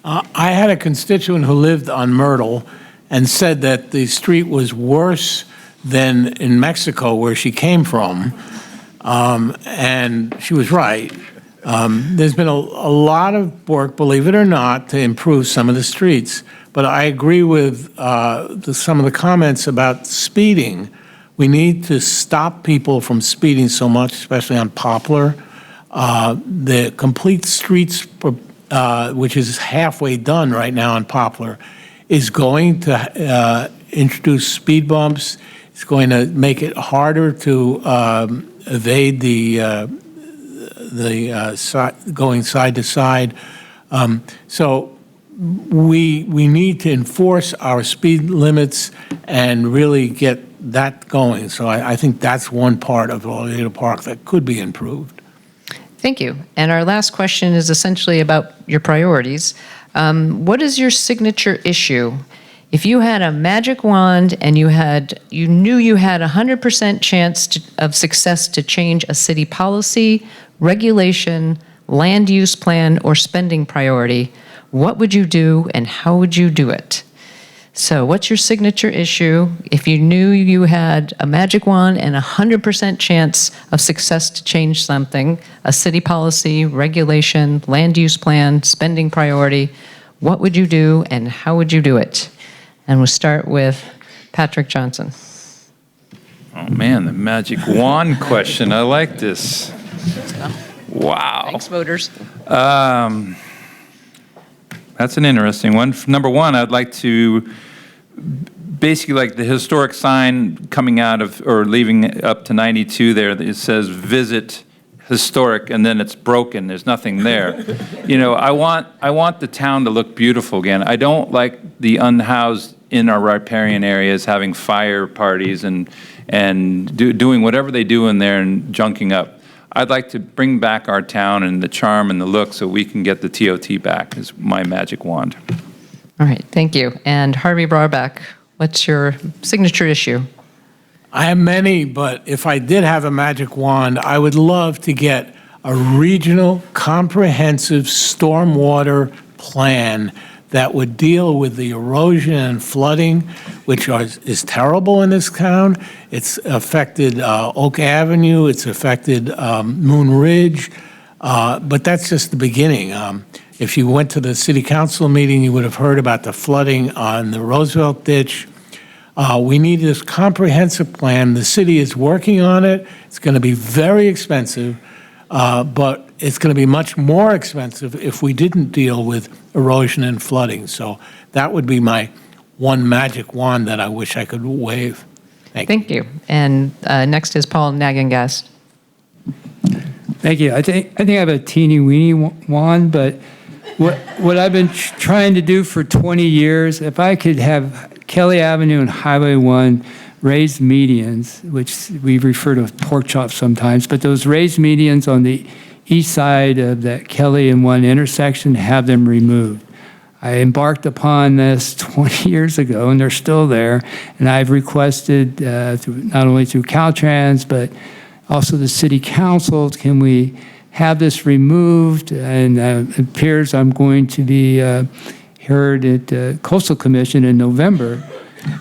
I had a constituent who lived on Myrtle and said that the street was worse than in Mexico, where she came from, and she was right. There's been a lot of work, believe it or not, to improve some of the streets, but I agree with some of the comments about speeding. We need to stop people from speeding so much, especially on Poplar. The complete streets, which is halfway done right now on Poplar, is going to introduce speed bumps. It's going to make it harder to evade going side to side. So we need to enforce our speed limits and really get that going. So I think that's one part of Arleta Park that could be improved. Thank you. And our last question is essentially about your priorities. What is your signature issue? If you had a magic wand and you knew you had 100% chance of success to change a city policy, regulation, land use plan, or spending priority, what would you do and how would you do it? So what's your signature issue? If you knew you had a magic wand and 100% chance of success to change something, a city policy, regulation, land use plan, spending priority, what would you do and how would you do it? And we'll start with Patric Jonsson. Oh man, the magic wand question. I like this. Wow. Thanks, voters. That's an interesting one. Number one, I'd like to basically like the historic sign coming out of or leaving up to 92 there. It says visit historic, and then it's broken. There's nothing there. I want the town to look beautiful again. I don't like the unhoused in our riparian areas having fire parties and doing whatever they do in there and junking up. I'd like to bring back our town and the charm and the look so we can get the TOT back is my magic wand. All right, thank you. And Harvey Rarback, what's your signature issue? I have many, but if I did have a magic wand, I would love to get a regional comprehensive stormwater plan that would deal with the erosion and flooding, which is terrible in this town. It's affected Oak Avenue, it's affected Moon Ridge, but that's just the beginning. If you went to the city council meeting, you would have heard about the flooding on the Roosevelt Ditch. We need this comprehensive plan. The city is working on it. It's going to be very expensive, but it's going to be much more expensive if we didn't deal with erosion and flooding. So that would be my one magic wand that I wish I could wave. Thank you. And next is Paul Nagengast. Thank you. I think I have a teeny weeny wand, but what I've been trying to do for 20 years, if I could have Kelly Avenue and Highway 1 raised medians, which we refer to as pork chops sometimes, but those raised medians on the east side of that Kelly and 1 intersection, have them removed. I embarked upon this 20 years ago, and they're still there, and I've requested, not only through Caltrans, but also the city council, can we have this removed? And it appears I'm going to be heard at the Coastal Commission in November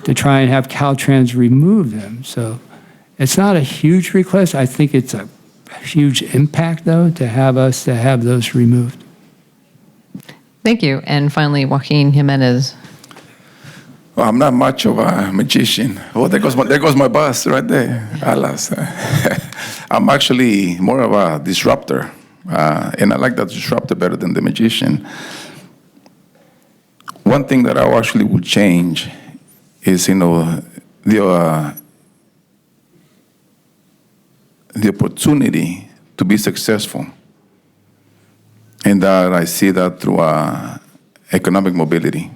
to try and have Caltrans remove them. So it's not a huge request. I think it's a huge impact, though, to have those removed. Thank you. And finally, Joaquin Jimenez. Well, I'm not much of a magician. Oh, there goes my bus right there. Alas. I'm actually more of a disruptor, and I like that disruptor better than the magician. One thing that I actually would change is, the opportunity to be successful, and that I see that through economic mobility.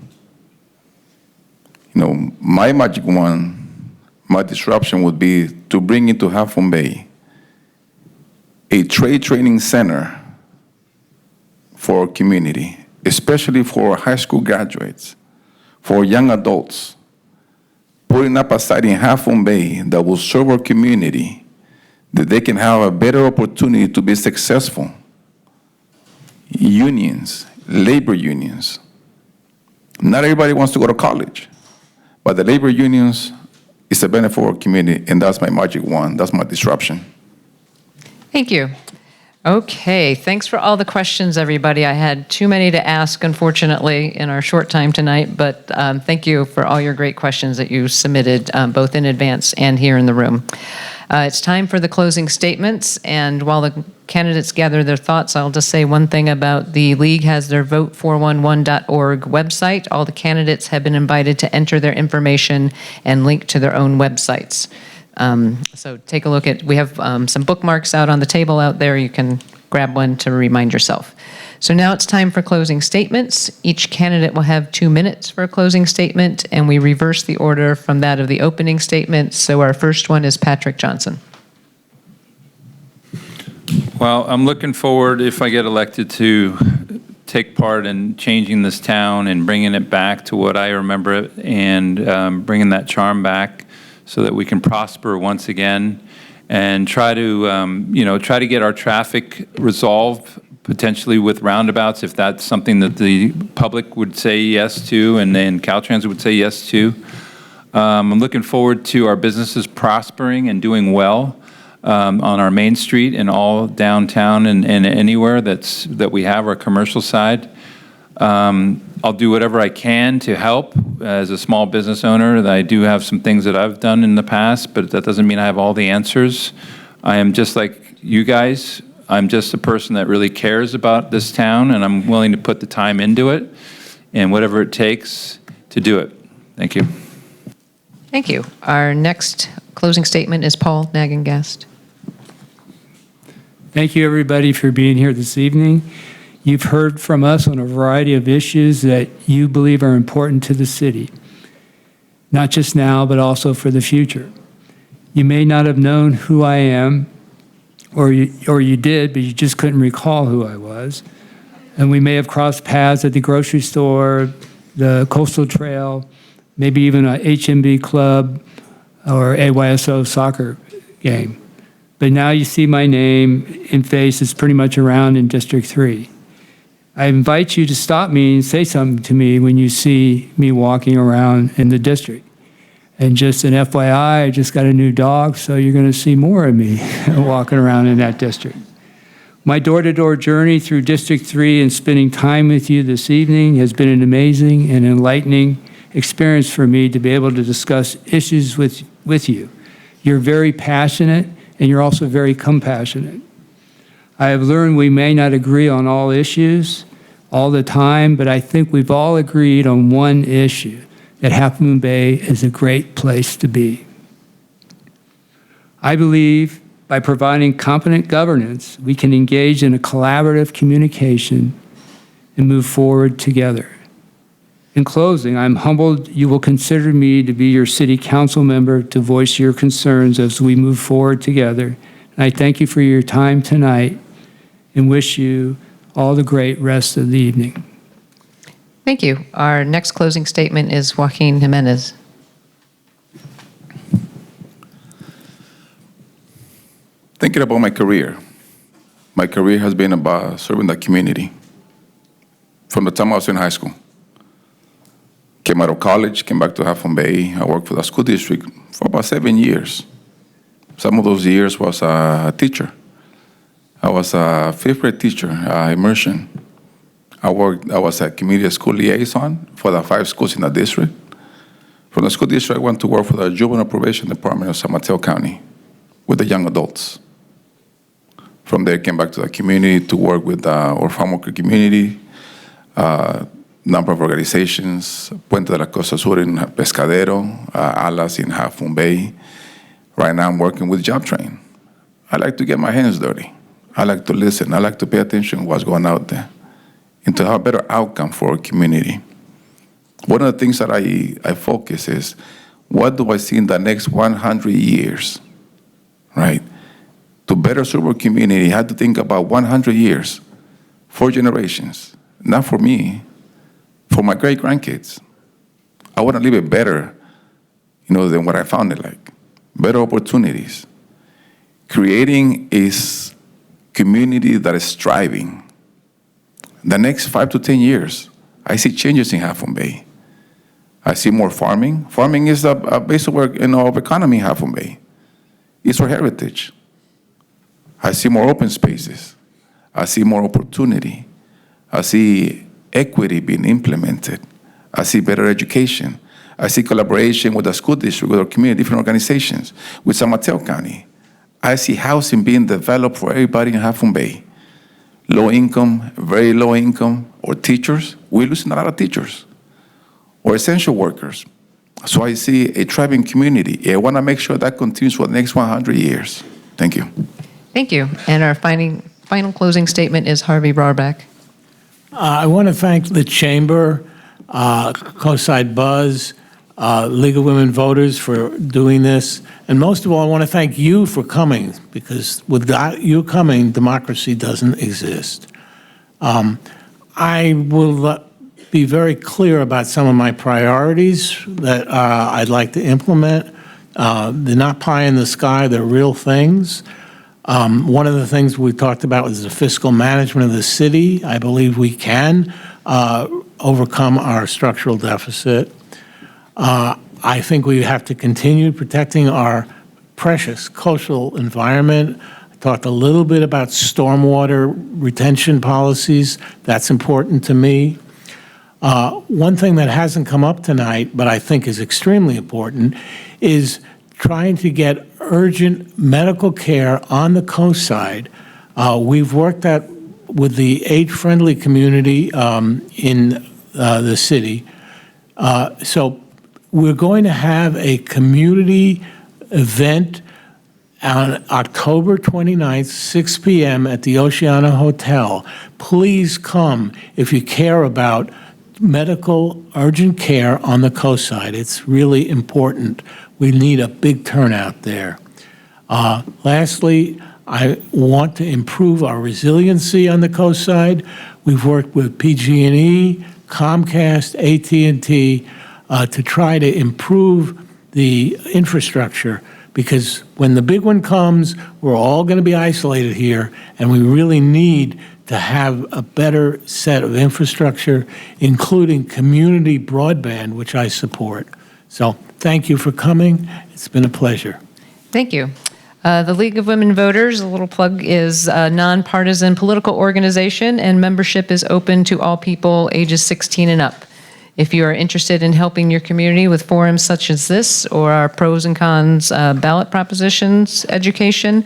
My magic wand, my disruption would be to bring into Half Moon Bay a trade training center for our community, especially for high school graduates, for young adults, putting up a site in Half Moon Bay that will serve our community, that they can have a better opportunity to be successful. Unions, labor unions. Not everybody wants to go to college, but the labor unions is a benefit for our community, and that's my magic wand. That's my disruption. Thank you. Okay, thanks for all the questions, everybody. I had too many to ask, unfortunately, in our short time tonight, but thank you for all your great questions that you submitted, both in advance and here in the room. It's time for the closing statements, and while the candidates gather their thoughts, I'll just say one thing about the league has their vote411.org website. All the candidates have been invited to enter their information and link to their own websites. So take a look at, we have some bookmarks out on the table out there. You can grab one to remind yourself. So now it's time for closing statements. Each candidate will have 2 minutes for a closing statement, and we reverse the order from that of the opening statement. So our first one is Patric Jonsson. Well, I'm looking forward, if I get elected, to take part in changing this town and bringing it back to what I remember it, and bringing that charm back so that we can prosper once again, and try to get our traffic resolved, potentially with roundabouts, if that's something that the public would say yes to, and then Caltrans would say yes to. I'm looking forward to our businesses prospering and doing well on our main street and all downtown and anywhere that we have our commercial side. I'll do whatever I can to help as a small business owner. I do have some things that I've done in the past, but that doesn't mean I have all the answers. I am just like you guys. I'm just a person that really cares about this town, and I'm willing to put the time into it and whatever it takes to do it. Thank you. Thank you. Our next closing statement is Paul Nagengast. Thank you, everybody, for being here this evening. You've heard from us on a variety of issues that you believe are important to the city, not just now, but also for the future. You may not have known who I am, or you did, but you just couldn't recall who I was. And we may have crossed paths at the grocery store, the Coastal Trail, maybe even a HMB club or AYSO soccer game. But now you see my name and face is pretty much around in District 3. I invite you to stop me and say something to me when you see me walking around in the district. And just an FYI, I just got a new dog, so you're going to see more of me walking around in that district. My door-to-door journey through District 3 and spending time with you this evening has been an amazing and enlightening experience for me to be able to discuss issues with you. You're very passionate, and you're also very compassionate. I have learned we may not agree on all issues all the time, but I think we've all agreed on one issue, that Half Moon Bay is a great place to be. I believe by providing competent governance, we can engage in a collaborative communication and move forward together. In closing, I'm humbled you will consider me to be your city council member to voice your concerns as we move forward together. And I thank you for your time tonight and wish you all the great rest of the evening. Thank you. Our next closing statement is Joaquin Jimenez. Thinking about my career has been about serving the community. From the time I was in high school, came out of college, came back to Half Moon Bay. I worked for the school district for about 7 years. Some of those years was a teacher. I was a fifth grade teacher, immersion. I was a community school liaison for the 5 schools in the district. From the school district, I went to work for the juvenile probation department of San Mateo County with the young adults. From there, came back to the community to work with our farm worker community, number of organizations, Puente de la Costa Sur in Pescadero, Alas in Half Moon Bay. Right now, I'm working with Job Train. I like to get my hands dirty. I like to listen. I like to pay attention to what's going out there and to have a better outcome for our community. One of the things that I focus is, what do I see in the next 100 years, right? To better serve our community, I had to think about 100 years, 4 generations, not for me, for my great-grandkids. I want to leave it better, than what I found it like. Better opportunities. Creating a community that is thriving. The next 5 to 10 years, I see changes in Half Moon Bay. I see more farming. Farming is a base of economy in Half Moon Bay. It's our heritage. I see more open spaces. I see more opportunity. I see equity being implemented. I see better education. I see collaboration with the school district, with our community, different organizations, with San Mateo County. I see housing being developed for everybody in Half Moon Bay. Low income, very low income, or teachers. We're losing a lot of teachers. Or essential workers. So I see a thriving community. I want to make sure that continues for the next 100 years. Thank you. Thank you. And our final closing statement is Harvey Rarback. I want to thank the Chamber, Coastside Buzz, League of Women Voters for doing this. And most of all, I want to thank you for coming, because without you coming, democracy doesn't exist. I will be very clear about some of my priorities that I'd like to implement. They're not pie in the sky, they're real things. One of the things we talked about was the fiscal management of the city. I believe we can overcome our structural deficit. I think we have to continue protecting our precious coastal environment. I talked a little bit about stormwater retention policies. That's important to me. One thing that hasn't come up tonight, but I think is extremely important, is trying to get urgent medical care on the coast side. We've worked with the age-friendly community in the city. So we're going to have a community event on October 29th, 6 p.m. at the Oceana Hotel. Please come if you care about medical urgent care on the coast side. It's really important. We need a big turnout there. Lastly, I want to improve our resiliency on the coast side. We've worked with PG&E, Comcast, AT&T to try to improve the infrastructure, because when the big one comes, we're all going to be isolated here, and we really need to have a better set of infrastructure, including community broadband, which I support. So thank you for coming. It's been a pleasure. Thank you. The League of Women Voters, a little plug, is a nonpartisan political organization, and membership is open to all people ages 16 and up. If you are interested in helping your community with forums such as this or our pros and cons ballot propositions education,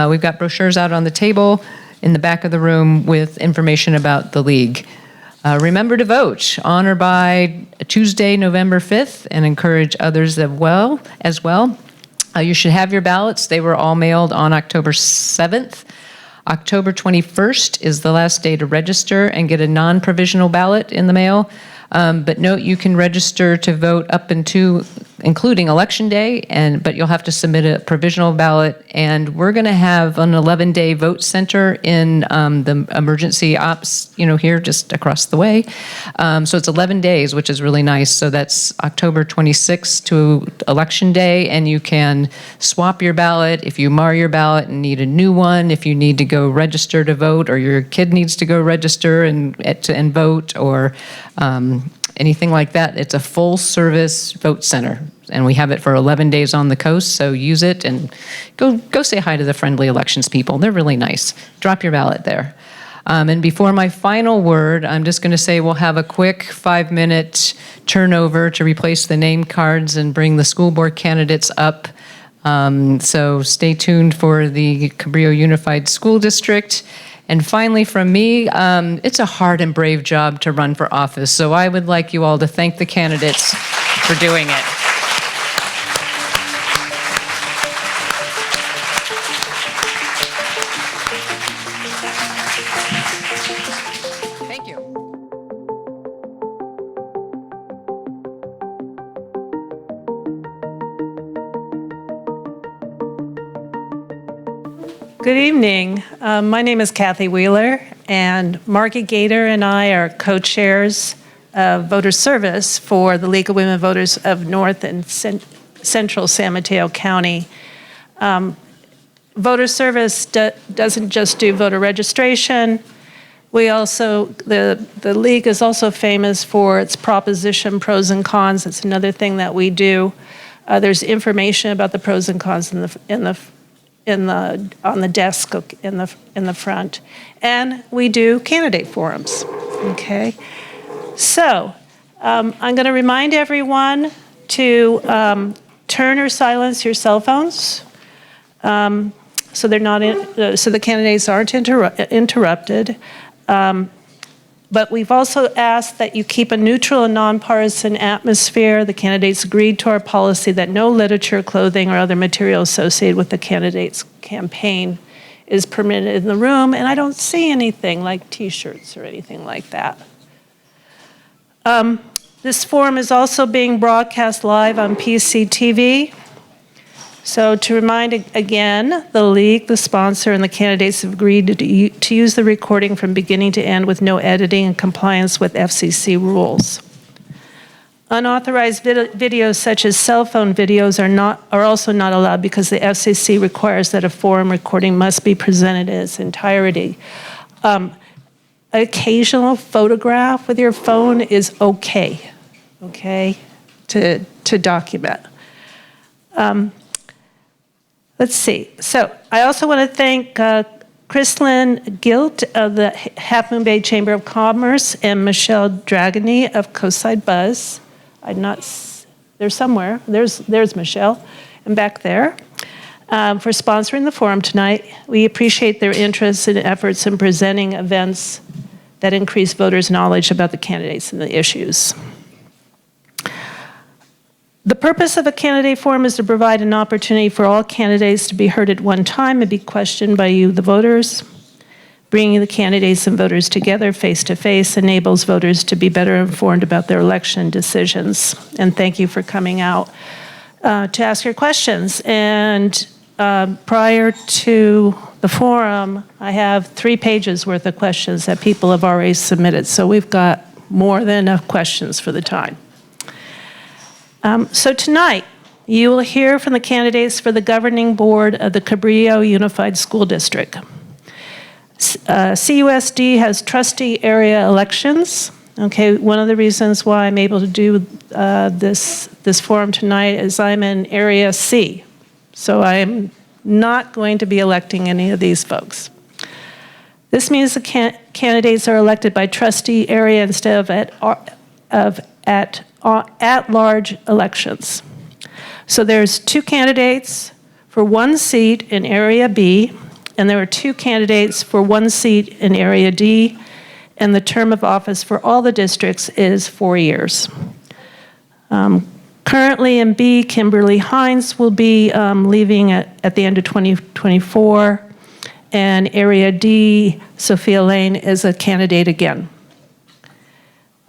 we've got brochures out on the table in the back of the room with information about the League. Remember to vote on or by Tuesday, November 5th, and encourage others as well. You should have your ballots. They were all mailed on October 7th. October 21st is the last day to register and get a non-provisional ballot in the mail. But note, you can register to vote up into, including Election Day, but you'll have to submit a provisional ballot. And we're going to have an 11-day vote center in the emergency ops, here just across the way. So it's 11 days, which is really nice. So that's October 26th to Election Day, and you can swap your ballot if you mar your ballot and need a new one, if you need to go register to vote, or your kid needs to go register and vote, or anything like that. It's a full-service vote center, and we have it for 11 days on the coast, so use it and go say hi to the friendly elections people. They're really nice. Drop your ballot there. And before my final word, I'm just going to say we'll have a quick 5-minute turnover to replace the name cards and bring the school board candidates up. So stay tuned for the Cabrillo Unified School District. And finally, from me, it's a hard and brave job to run for office, so I would like you all to thank the candidates for doing it. Thank you. Good evening. My name is Kathy Wheeler, and Margie Gator and I are co-chairs of voter service for the League of Women Voters of North and Central San Mateo County. Voter service doesn't just do voter registration. We also, the League is also famous for its proposition pros and cons. It's another thing that we do. There's information about the pros and cons on the desk in the front, and we do candidate forums. Okay, so I'm going to remind everyone to turn or silence your cell phones, so they're not so the candidates aren't interrupted. But we've also asked that you keep a neutral and nonpartisan atmosphere. The candidates agreed to our policy that no literature, clothing, or other material associated with the candidate's campaign is permitted in the room, and I don't see anything like T-shirts or anything like that. This forum is also being broadcast live on PCTV. So to remind again, the League, the sponsor, and the candidates have agreed to use the recording from beginning to end with no editing in compliance with FCC rules. Unauthorized videos such as cell phone videos are also not allowed because the FCC requires that a forum recording must be presented in its entirety. An occasional photograph with your phone is okay, to document. Let's see. So I also want to thank Chrislyn Gilt of the Half Moon Bay Chamber of Commerce and Michelle Dragony of Coastside Buzz. They're somewhere. There's Michelle, and back there, for sponsoring the forum tonight. We appreciate their interest and efforts in presenting events that increase voters' knowledge about the candidates and the issues. The purpose of a candidate forum is to provide an opportunity for all candidates to be heard at one time and be questioned by you, the voters. Bringing the candidates and voters together face-to-face enables voters to be better informed about their election decisions. And thank you for coming out to ask your questions. And prior to the forum, I have 3 pages worth of questions that people have already submitted. So we've got more than enough questions for the time. So tonight, you will hear from the candidates for the governing board of the Cabrillo Unified School District. CUSD has trustee area elections. Okay, one of the reasons why I'm able to do this forum tonight is I'm in Area C. So I'm not going to be electing any of these folks. This means the candidates are elected by trustee area instead of at-large elections. So there's 2 candidates for 1 seat in Area B, and there are 2 candidates for 1 seat in Area D, and the term of office for all the districts is 4 years. Currently in B, Kimberly Hines will be leaving at the end of 2024, and Area D, Sophia Layne is a candidate again.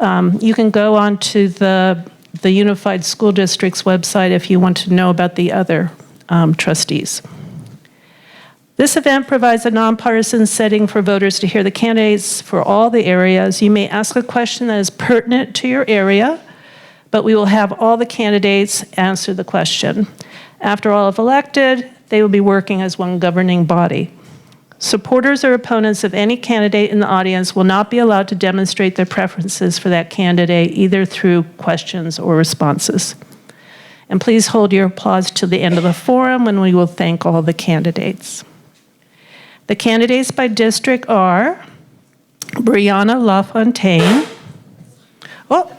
You can go on to the Unified School District's website if you want to know about the other trustees. This event provides a nonpartisan setting for voters to hear the candidates for all the areas. You may ask a question that is pertinent to your area, but we will have all the candidates answer the question. After all have elected, they will be working as one governing body. Supporters or opponents of any candidate in the audience will not be allowed to demonstrate their preferences for that candidate, either through questions or responses. And please hold your applause till the end of the forum, when we will thank all the candidates. The candidates by district are Breanna Lafontaine. Oh,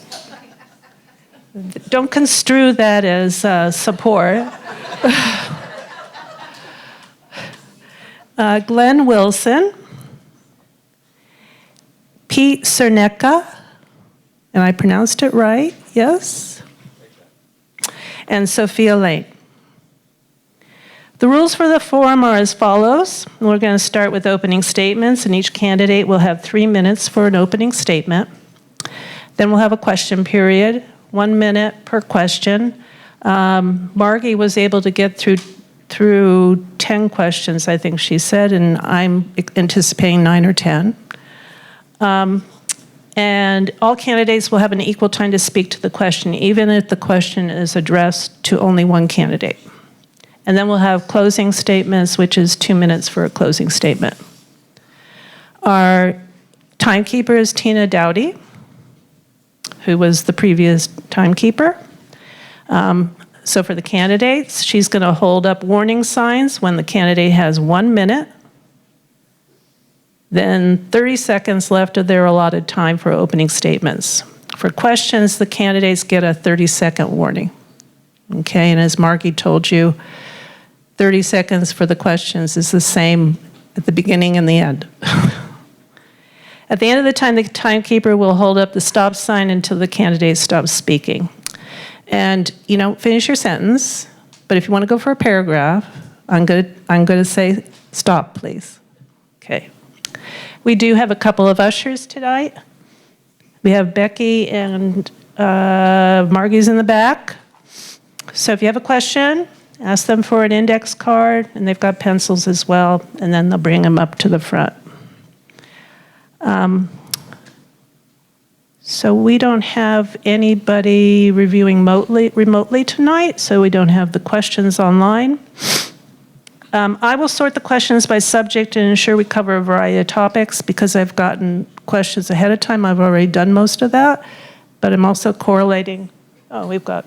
don't construe that as support. Glenn Wilson, Pete Cerneka, and I pronounced it right, yes? And Sophia Layne. The rules for the forum are as follows. We're going to start with opening statements, and each candidate will have 3 minutes for an opening statement. Then we'll have a question period, 1 minute per question. Margie was able to get through 10 questions, I think she said, and I'm anticipating 9 or 10. And all candidates will have an equal time to speak to the question, even if the question is addressed to only one candidate. And then we'll have closing statements, which is 2 minutes for a closing statement. Our timekeeper is Tina Dowdy, who was the previous timekeeper. So for the candidates, she's going to hold up warning signs when the candidate has 1 minute, then 30 seconds left of their allotted time for opening statements. For questions, the candidates get a 30-second warning. Okay, and as Margie told you, 30 seconds for the questions is the same at the beginning and the end. At the end of the time, the timekeeper will hold up the stop sign until the candidate stops speaking. And, finish your sentence, but if you want to go for a paragraph, I'm going to say stop, please. Okay. We do have a couple of ushers tonight. We have Becky and Margie's in the back. So if you have a question, ask them for an index card, and they've got pencils as well, and then they'll bring them up to the front. So we don't have anybody reviewing remotely tonight, so we don't have the questions online. I will sort the questions by subject and ensure we cover a variety of topics. Because I've gotten questions ahead of time, I've already done most of that, but I'm also correlating. Oh, we've got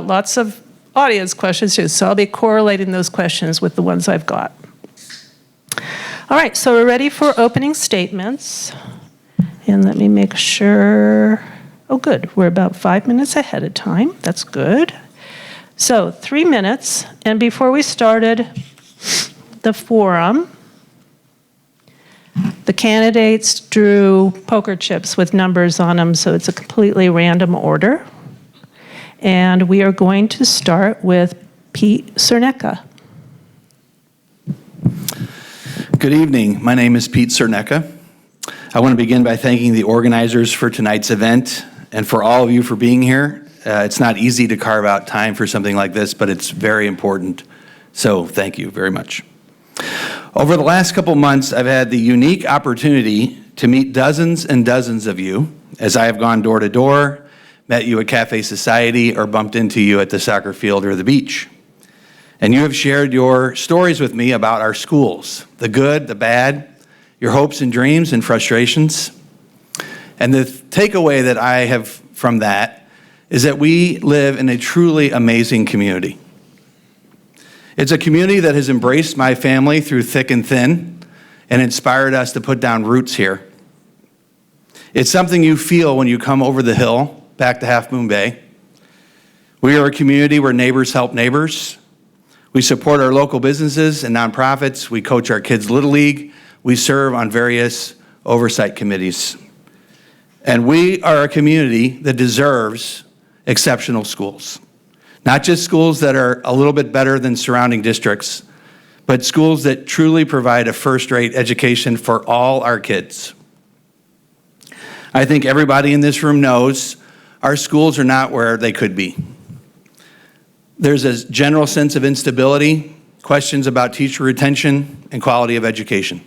lots of audience questions too, so I'll be correlating those questions with the ones I've got. All right, so we're ready for opening statements. And let me make sure, oh good, we're about 5 minutes ahead of time, that's good. So 3 minutes, and before we started the forum, the candidates drew poker chips with numbers on them, so it's a completely random order. And we are going to start with Pete Cerneka. Good evening. My name is Pete Cerneka. I want to begin by thanking the organizers for tonight's event and for all of you for being here. It's not easy to carve out time for something like this, but it's very important. So thank you very much. Over the last couple months, I've had the unique opportunity to meet dozens and dozens of you as I have gone door to door, met you at Cafe Society, or bumped into you at the soccer field or the beach. And you have shared your stories with me about our schools, the good, the bad, your hopes and dreams and frustrations. And the takeaway that I have from that is that we live in a truly amazing community. It's a community that has embraced my family through thick and thin and inspired us to put down roots here. It's something you feel when you come over the hill back to Half Moon Bay. We are a community where neighbors help neighbors. We support our local businesses and nonprofits. We coach our kids' Little League. We serve on various oversight committees. And we are a community that deserves exceptional schools. Not just schools that are a little bit better than surrounding districts, but schools that truly provide a first-rate education for all our kids. I think everybody in this room knows our schools are not where they could be. There's a general sense of instability, questions about teacher retention and quality of education.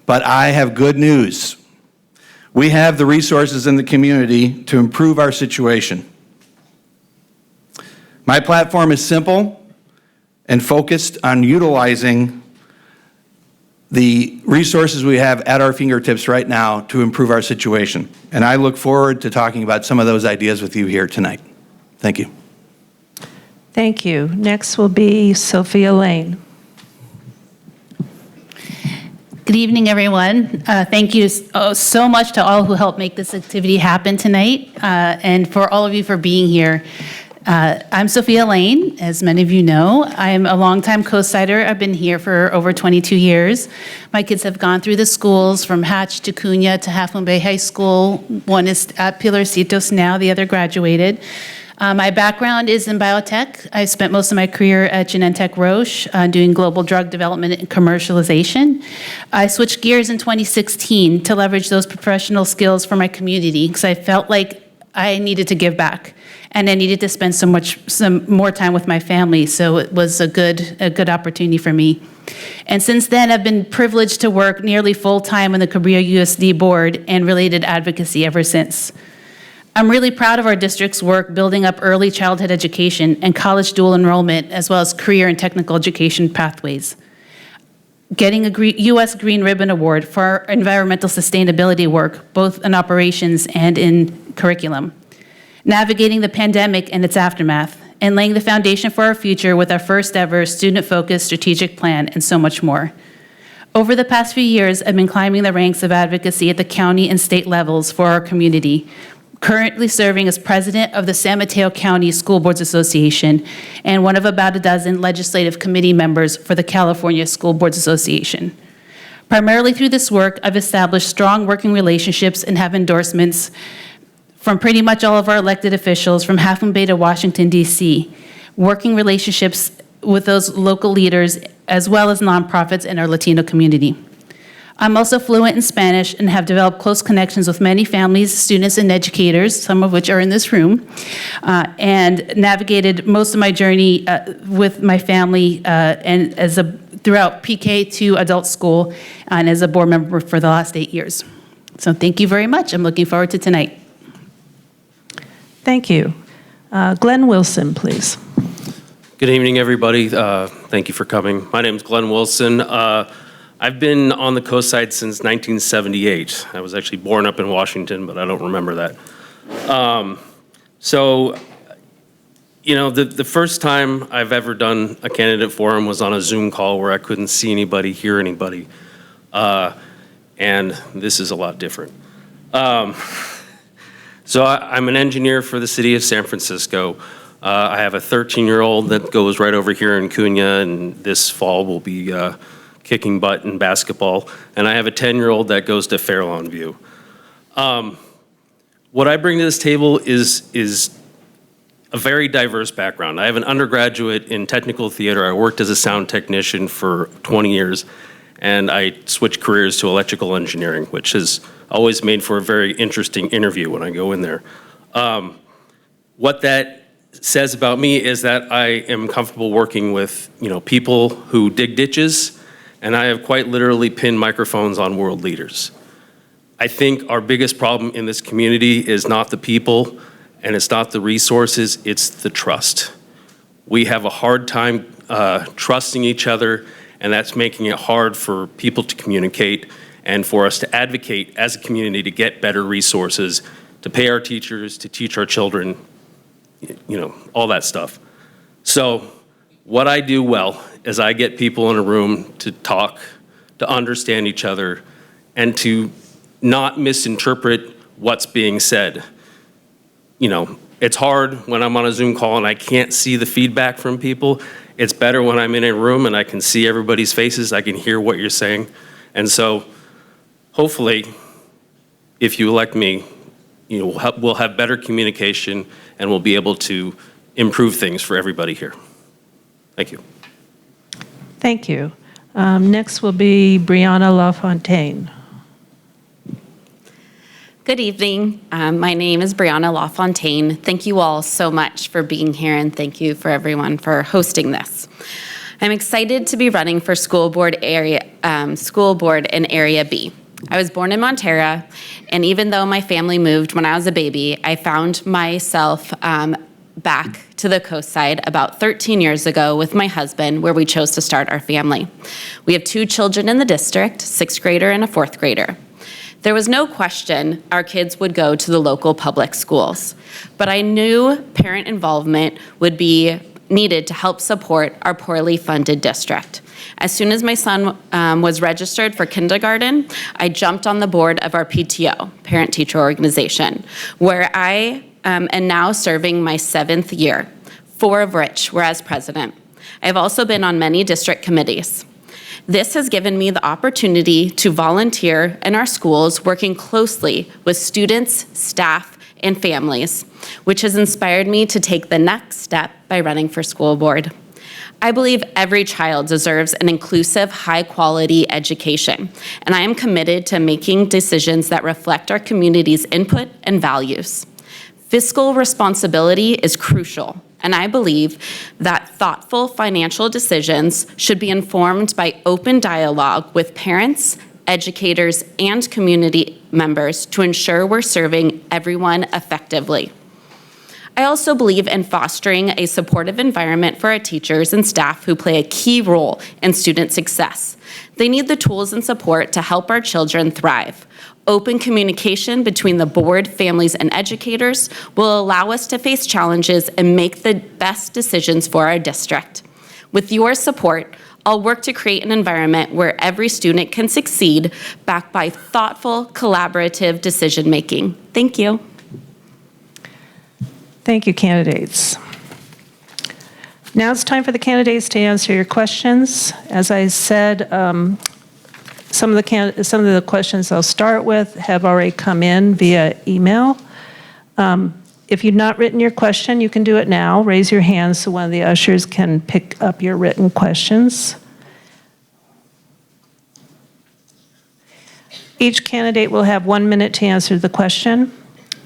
But I have good news. We have the resources in the community to improve our situation. My platform is simple and focused on utilizing the resources we have at our fingertips right now to improve our situation. And I look forward to talking about some of those ideas with you here tonight. Thank you. Thank you. Next will be Sophia Layne. Good evening, everyone. Thank you so much to all who helped make this activity happen tonight, and for all of you for being here. I'm Sophia Layne, as many of you know. I'm a longtime Coastsider. I've been here for over 22 years. My kids have gone through the schools from Hatch to Cunha to Half Moon Bay High School. One is at Pilarcitos now, the other graduated. My background is in biotech. I spent most of my career at Genentech Roche doing global drug development and commercialization. I switched gears in 2016 to leverage those professional skills for my community because I felt like I needed to give back and I needed to spend some more time with my family. So it was a good opportunity for me. And since then, I've been privileged to work nearly full-time on the Cabrillo USD board and related advocacy ever since. I'm really proud of our district's work building up early childhood education and college dual enrollment, as well as career and technical education pathways. Getting a U.S. Green Ribbon Award for our environmental sustainability work, both in operations and in curriculum. Navigating the pandemic and its aftermath, and laying the foundation for our future with our first ever student-focused strategic plan, and so much more. Over the past few years, I've been climbing the ranks of advocacy at the county and state levels for our community, currently serving as president of the San Mateo County School Boards Association and one of about a dozen legislative committee members for the California School Boards Association. Primarily through this work, I've established strong working relationships and have endorsements from pretty much all of our elected officials from Half Moon Bay to Washington, D.C., working relationships with those local leaders as well as nonprofits in our Latino community. I'm also fluent in Spanish and have developed close connections with many families, students, and educators, some of which are in this room, and navigated most of my journey with my family and throughout PK to adult school and as a board member for the last 8 years. So thank you very much. I'm looking forward to tonight. Thank you. Glenn Wilson, please. Good evening, everybody. Thank you for coming. My name is Glenn Wilson. I've been on the Coastside since 1978. I was actually born up in Washington, but I don't remember that. The first time I've ever done a candidate forum was on a Zoom call where I couldn't see anybody, hear anybody, and this is a lot different. So I'm an engineer for the city of San Francisco. I have a 13-year-old that goes right over here in Cunha, and this fall will be kicking butt in basketball, and I have a 10-year-old that goes to Fairlawn View. What I bring to this table is a very diverse background. I have an undergraduate in technical theater. I worked as a sound technician for 20 years, and I switched careers to electrical engineering, which has always made for a very interesting interview when I go in there. What that says about me is that I am comfortable working with people who dig ditches, and I have quite literally pinned microphones on world leaders. I think our biggest problem in this community is not the people and it's not the resources, it's the trust. We have a hard time trusting each other and that's making it hard for people to communicate and for us to advocate as a community to get better resources, to pay our teachers, to teach our children, all that stuff. So what I do well is I get people in a room to talk, to understand each other, and to not misinterpret what's being said. It's hard when I'm on a Zoom call and I can't see the feedback from people. It's better when I'm in a room and I can see everybody's faces, I can hear what you're saying. And so hopefully, if you elect me, we'll have better communication and we'll be able to improve things for everybody here. Thank you. Thank you. Next will be Breanna Lafontaine. Good evening. My name is Breanna Lafontaine. Thank you all so much for being here, and thank you for everyone for hosting this. I'm excited to be running for school board in Area B. I was born in Montara, and even though my family moved when I was a baby, I found myself back to the Coastside about 13 years ago with my husband, where we chose to start our family. We have 2 children in the district, 6th grader and a 4th grader. There was no question our kids would go to the local public schools, but I knew parent involvement would be needed to help support our poorly funded district. As soon as my son was registered for kindergarten, I jumped on the board of our PTO, parent-teacher organization, where I am now serving my 7th year, 4 of which were as president. I've also been on many district committees. This has given me the opportunity to volunteer in our schools, working closely with students, staff, and families, which has inspired me to take the next step by running for school board. I believe every child deserves an inclusive, high-quality education, and I am committed to making decisions that reflect our community's input and values. Fiscal responsibility is crucial, and I believe that thoughtful financial decisions should be informed by open dialogue with parents, educators, and community members to ensure we're serving everyone effectively. I also believe in fostering a supportive environment for our teachers and staff who play a key role in student success. They need the tools and support to help our children thrive. Open communication between the board, families, and educators will allow us to face challenges and make the best decisions for our district. With your support, I'll work to create an environment where every student can succeed, backed by thoughtful, collaborative decision-making. Thank you. Thank you, candidates. Now it's time for the candidates to answer your questions. As I said, some of the questions I'll start with have already come in via email. If you've not written your question, you can do it now. Raise your hand so one of the ushers can pick up your written questions. Each candidate will have 1 minute to answer the question,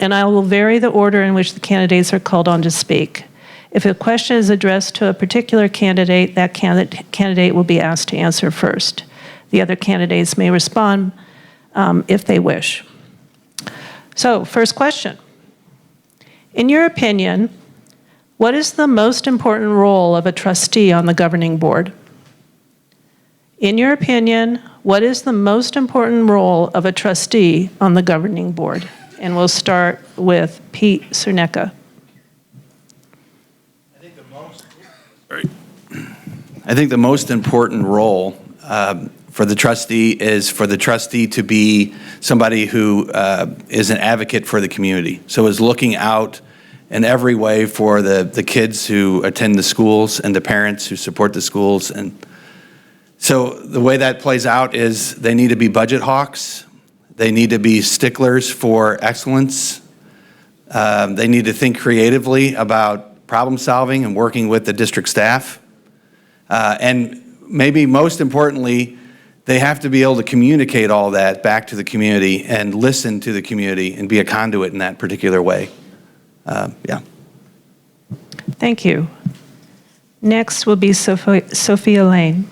and I will vary the order in which the candidates are called on to speak. If a question is addressed to a particular candidate, that candidate will be asked to answer first. The other candidates may respond if they wish. So, first question. In your opinion, what is the most important role of a trustee on the governing board? In your opinion, what is the most important role of a trustee on the governing board? And we'll start with Pete Cerneka. I think the most important role for the trustee is for the trustee to be somebody who is an advocate for the community. So is looking out in every way for the kids who attend the schools and the parents who support the schools. And so the way that plays out is they need to be budget hawks. They need to be sticklers for excellence. They need to think creatively about problem solving and working with the district staff. And maybe most importantly, they have to be able to communicate all that back to the community and listen to the community and be a conduit in that particular way. Yeah. Thank you. Next will be Sophia Layne.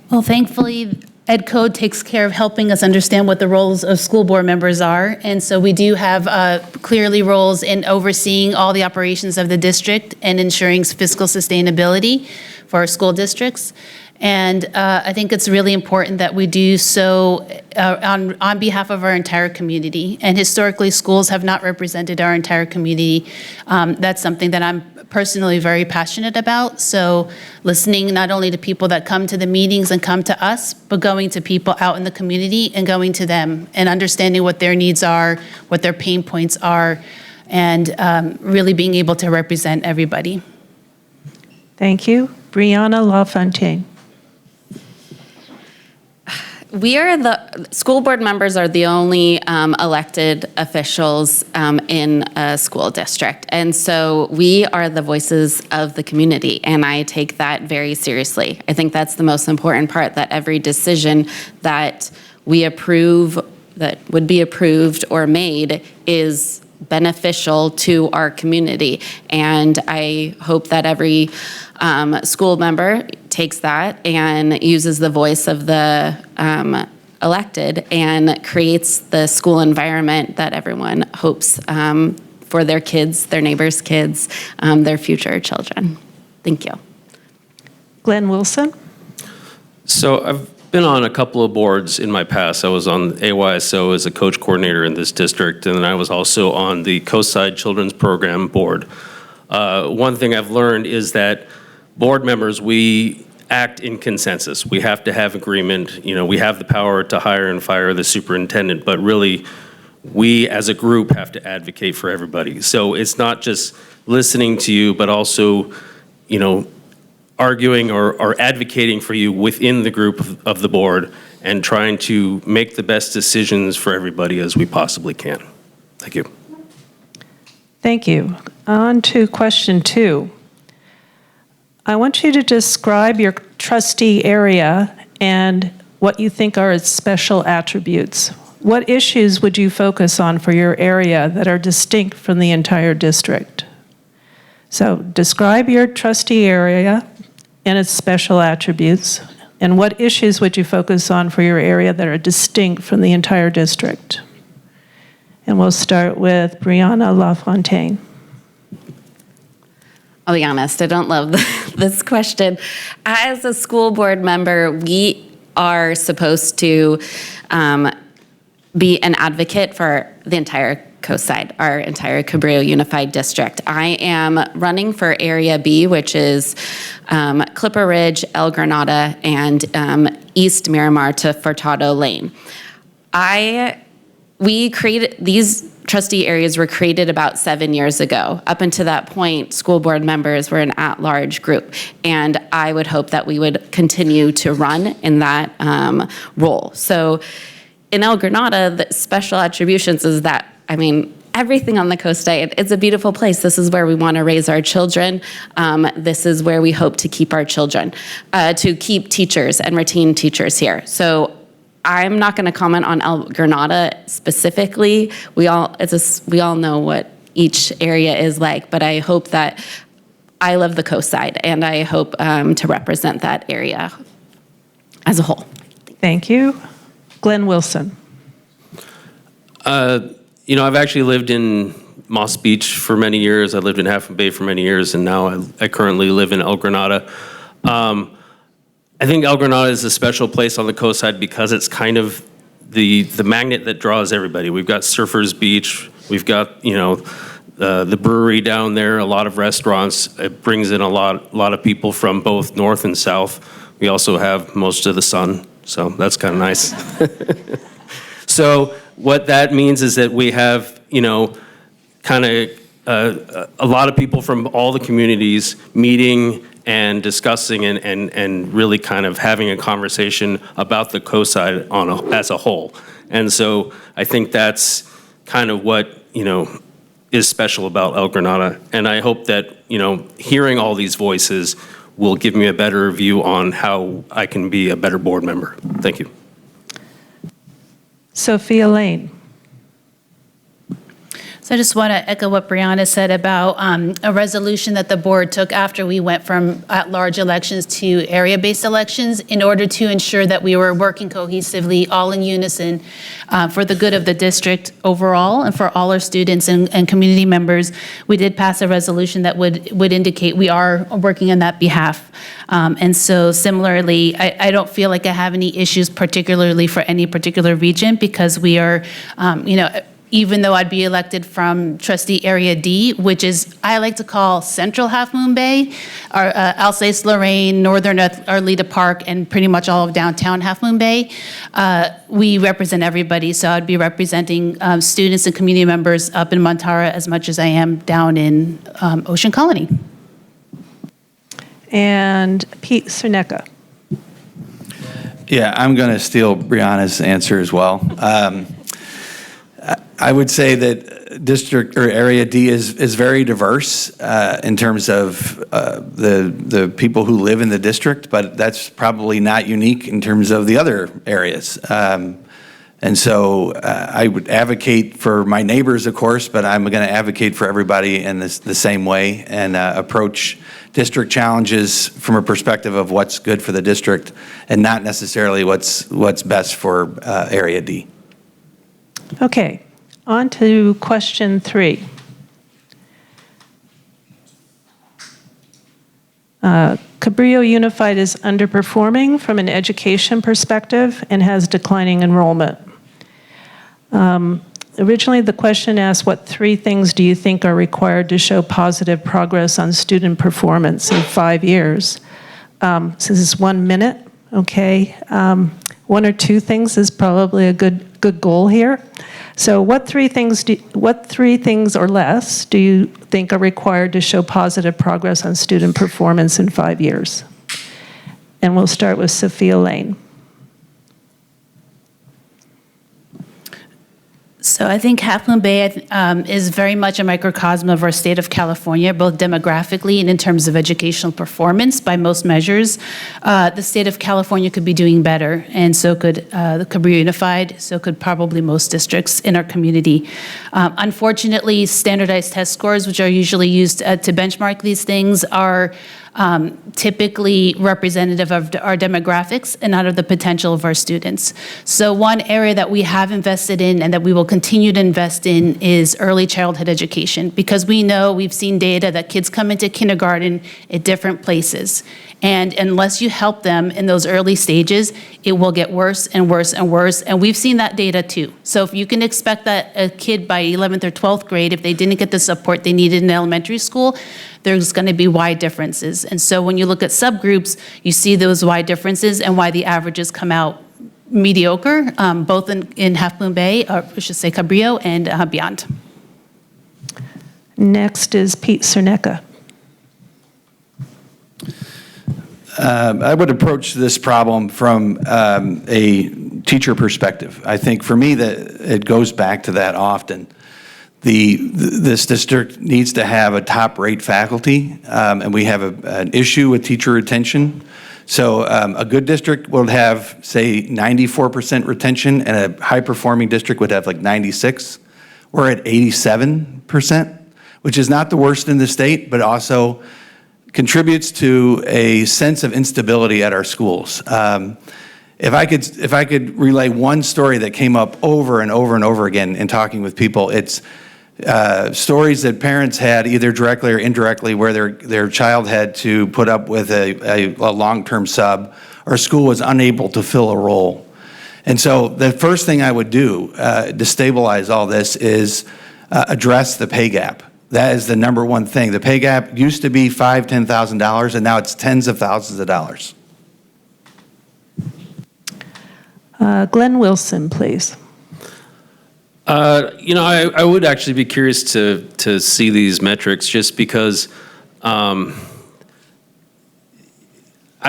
Well, thankfully, Ed Code takes care of helping us understand what the roles of school board members are. And so we do have clearly roles in overseeing all the operations of the district and ensuring fiscal sustainability for our school districts. And I think it's really important that we do so on behalf of our entire community. And historically, schools have not represented our entire community. That's something that I'm personally very passionate about. So listening not only to people that come to the meetings and come to us, but going to people out in the community and going to them and understanding what their needs are, what their pain points are, and really being able to represent everybody. Thank you. Breanna Lafontaine. School board members are the only elected officials in a school district. And so we are the voices of the community, and I take that very seriously. I think that's the most important part, that every decision that we approve, that would be approved or made, is beneficial to our community. And I hope that every school member takes that and uses the voice of the elected and creates the school environment that everyone hopes for their kids, their neighbors' kids, their future children. Thank you. Glenn Wilson. So I've been on a couple of boards in my past. I was on AYSO as a coach coordinator in this district, and then I was also on the Coastside Children's Program Board. One thing I've learned is that board members, we act in consensus. We have to have agreement. You know, we have the power to hire and fire the superintendent, but really, we as a group have to advocate for everybody. So it's not just listening to you, but also, you know, arguing or advocating for you within the group of the board and trying to make the best decisions for everybody as we possibly can. Thank you. Thank you. On to question 2. I want you to describe your trustee area and what you think are its special attributes. What issues would you focus on for your area that are distinct from the entire district? So describe your trustee area and its special attributes, and what issues would you focus on for your area that are distinct from the entire district? And we'll start with Breanna Lafontaine. I'll be honest, I don't love this question. As a school board member, we are supposed to be an advocate for the entire Coastside, our entire Cabrillo Unified District. I am running for Area B, which is Clipper Ridge, El Granada, and East Miramar to Furtado Layne. We created these trustee areas were created about 7 years ago. Up until that point, school board members were an at-large group, and I would hope that we would continue to run in that role. So in El Granada, the special attributions is that, I mean, everything on the Coastside, it's a beautiful place. This is where we want to raise our children. This is where we hope to keep our children, to keep teachers and retain teachers here. So I'm not going to comment on El Granada specifically. We all know what each area is like, but I hope that I love the Coastside, and I hope to represent that area as a whole. Thank you. Glenn Wilson. You know, I've actually lived in Moss Beach for many years. I lived in Half Moon Bay for many years, and now I currently live in El Granada. I think El Granada is a special place on the Coastside because it's kind of the magnet that draws everybody. We've got Surfers Beach. We've got, you know, the brewery down there, a lot of restaurants. It brings in a lot of people from both north and south. We also have most of the sun, so that's kind of nice. So what that means is that we have, you know, kind of a lot of people from all the communities meeting and discussing and really kind of having a conversation about the Coastside as a whole. And so I think that's kind of what, you know, is special about El Granada. And I hope that, you know, hearing all these voices will give me a better view on how I can be a better board member. Thank you. Sophia Layne. So So I just want to echo what Breanna said about a resolution that the board took after we went from at-large elections to area-based elections in order to ensure that we were working cohesively, all in unison, for the good of the district overall and for all our students and community members. We did pass a resolution that would indicate we are working on that behalf. And so similarly, I don't feel like I have any issues particularly for any particular region because we are, even though I'd be elected from trustee area D, which is, I like to call central Half Moon Bay, or Alsace, Lorraine, northern Arleta Park, and pretty much all of downtown Half Moon Bay, we represent everybody. So I'd be representing students and community members up in Montara as much as I am down in Ocean Colony. And Pete Cerneka. Yeah, I'm going to steal Breanna's answer as well. I would say that district or area D is very diverse in terms of the people who live in the district, but that's probably not unique in terms of the other areas. And so I would advocate for my neighbors, of course, but I'm going to advocate for everybody in the same way and approach district challenges from a perspective of what's good for the district and not necessarily what's best for area D. Okay, on to question 3. Cabrillo Unified is underperforming from an education perspective and has declining enrollment. Originally, the question asked, what 3 things do you think are required to show positive progress on student performance in 5 years? Since it's 1 minute, okay. 1 or 2 things is probably a good goal here. So what 3 things or less do you think are required to show positive progress on student performance in 5 years? And we'll start with Sophia Layne. So I think Half Moon Bay is very much a microcosm of our state of California, both demographically and in terms of educational performance by most measures. The state of California could be doing better, and so could the Cabrillo Unified, so could probably most districts in our community. Unfortunately, standardized test scores, which are usually used to benchmark these things, are typically representative of our demographics and not of the potential of our students. So one area that we have invested in and that we will continue to invest in is early childhood education, because we know, we've seen data that kids come into kindergarten at different places. And unless you help them in those early stages, it will get worse and worse and worse. And we've seen that data too. So if you can expect that a kid by 11th or 12th grade, if they didn't get the support they needed in elementary school, there's going to be wide differences. And so when you look at subgroups, you see those wide differences and why the averages come out mediocre, both in Half Moon Bay, or I should say Cabrillo, and beyond. Next is Pete Cerneka. I would approach this problem from a teacher perspective. I think for me that it goes back to that often. This district needs to have a top-rate faculty, and we have an issue with teacher retention. So a good district will have, say, 94% retention, and a high-performing district would have like 96. We're at 87%, which is not the worst in the state, but also contributes to a sense of instability at our schools. If I could relay one story that came up over and over and over again in talking with people, it's stories that parents had either directly or indirectly where their child had to put up with a long-term sub, or school was unable to fill a role. And so the first thing I would do to stabilize all this is address the pay gap. That is the number one thing. The pay gap used to be $5,000, $10,000, and now it's tens of thousands of dollars. Glenn Wilson, please. I would actually be curious to see these metrics, just because I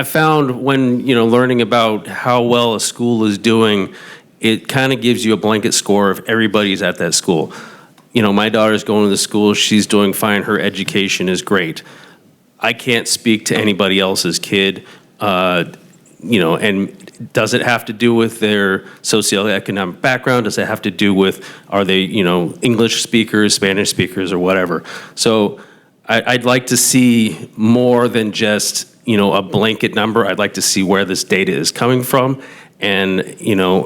found when, learning about how well a school is doing, it kind of gives you a blanket score if everybody's at that school. My daughter's going to the school, she's doing fine, her education is great. I can't speak to anybody else's kid. and does it have to do with their socioeconomic background? Does it have to do with, are they, English speakers, Spanish speakers, or whatever? So I'd like to see more than just, a blanket number. I'd like to see where this data is coming from. And,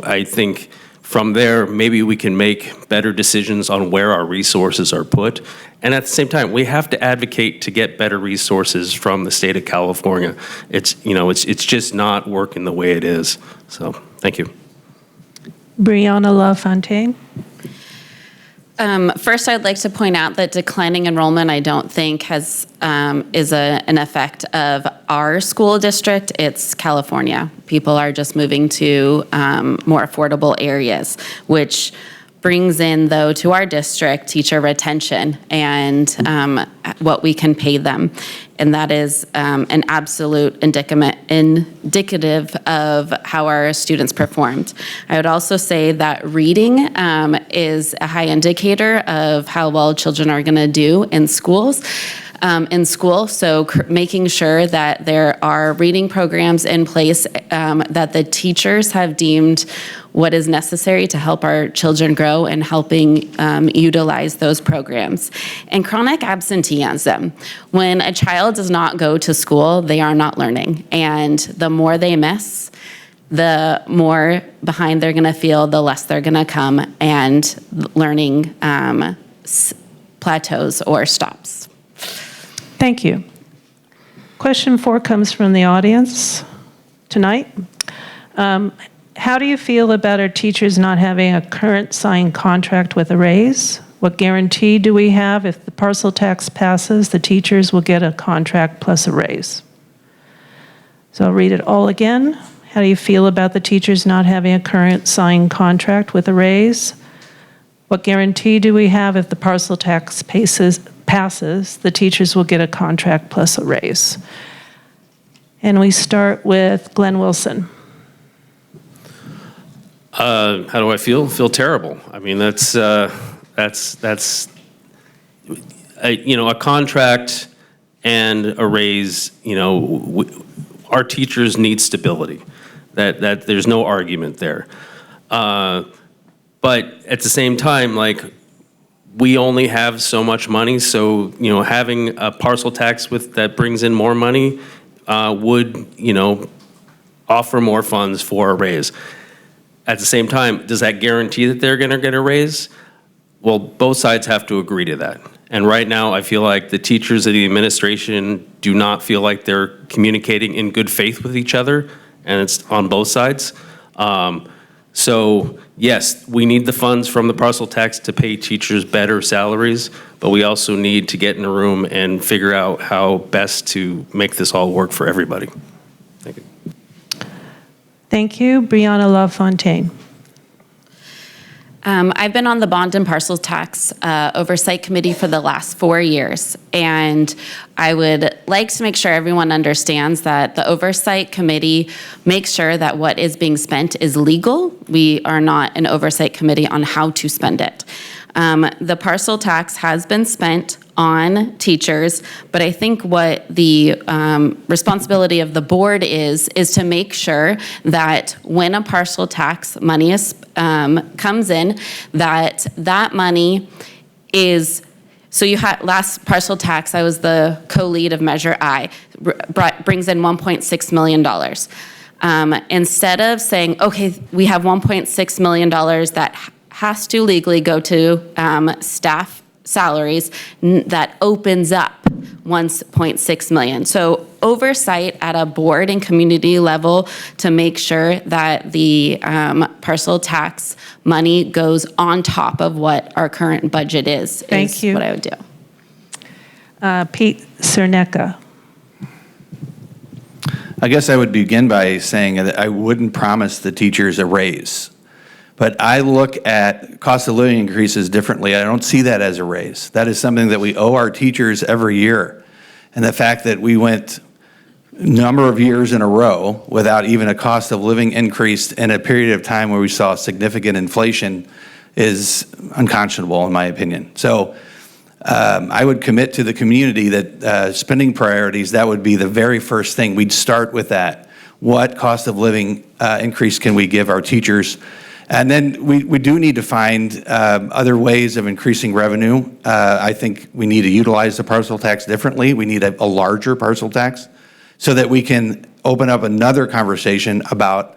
I think from there, maybe we can make better decisions on where our resources are put. And at the same time, we have to advocate to get better resources from the state of California. It's just not working the way it is. So, thank you. Breanna Lafontaine. First, I'd like to point out that declining enrollment, I don't think is an effect of our school district. It's California. People are just moving to more affordable areas, which brings in, though, to our district, teacher retention and what we can pay them. And that is an absolute indicative of how our students performed. I would also say that reading is a high indicator of how well children are going to do in schools. So making sure that there are reading programs in place that the teachers have deemed what is necessary to help our children grow and helping utilize those programs. And chronic absenteeism. When a child does not go to school, they are not learning. And the more they miss, the more behind they're going to feel, the less they're going to come, and learning plateaus or stops. Thank you. Question 4 comes from the audience tonight. How do you feel about our teachers not having a current signed contract with a raise? What guarantee do we have if the parcel tax passes, the teachers will get a contract plus a raise? So I'll read it all again. How do you feel about the teachers not having a current signed contract with a raise? What guarantee do we have if the parcel tax passes, the teachers will get a contract plus a raise? And we start with Glenn Wilson. How do I feel? Feel terrible. I mean, that's a contract and a raise. Our teachers need stability. That there's no argument there. But at the same time, we only have so much money, so having a parcel tax that brings in more money would offer more funds for a raise. At the same time, does that guarantee that they're going to get a raise? Well, both sides have to agree to that. And right now, I feel like the teachers of the administration do not feel like they're communicating in good faith with each other, and it's on both sides. So yes, we need the funds from the parcel tax to pay teachers better salaries, but we also need to get in a room and figure out how best to make this all work for everybody. Thank you. Thank you. Breanna Lafontaine. I've been on the Bond and Parcel Tax Oversight Committee for the last 4 years, and I would like to make sure everyone understands that the Oversight Committee makes sure that what is being spent is legal. We are not an Oversight Committee on how to spend it. The parcel tax has been spent on teachers, but I think what the responsibility of the board is to make sure that when a parcel tax money comes in, that money is, so you had last parcel tax, I was the co-lead of Measure I, brings in $1.6 million. Instead of saying, okay, we have $1.6 million that has to legally go to staff salaries, that opens up $1.6 million. So oversight at a board and community level to make sure that the parcel tax money goes on top of what our current budget is. Thank you. What I would do. Pete Cerneka. I guess I would begin by saying that I wouldn't promise the teachers a raise. But I look at cost of living increases differently. I don't see that as a raise. That is something that we owe our teachers every year. And the fact that we went a number of years in a row without even a cost of living increase in a period of time where we saw significant inflation is unconscionable, in my opinion. So I would commit to the community that spending priorities, that would be the very first thing. We'd start with that. what cost of living increase can we give our teachers. And then we do need to find other ways of increasing revenue. I think we need to utilize the parcel tax differently. We need a larger parcel tax so that we can open up another conversation about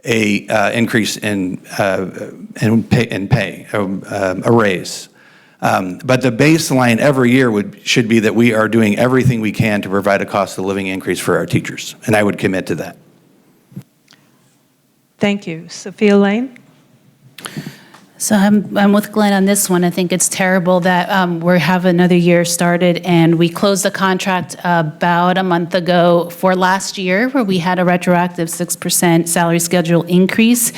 a increase in pay, a raise. But the baseline every year should be that we are doing everything we can to provide a cost of living increase for our teachers, and I would commit to that. Thank you. Sophia Layne? So I'm with Glenn on this one. I think it's terrible that we have another year started, and we closed the contract about a month ago for last year, where we had a retroactive 6% salary schedule increase.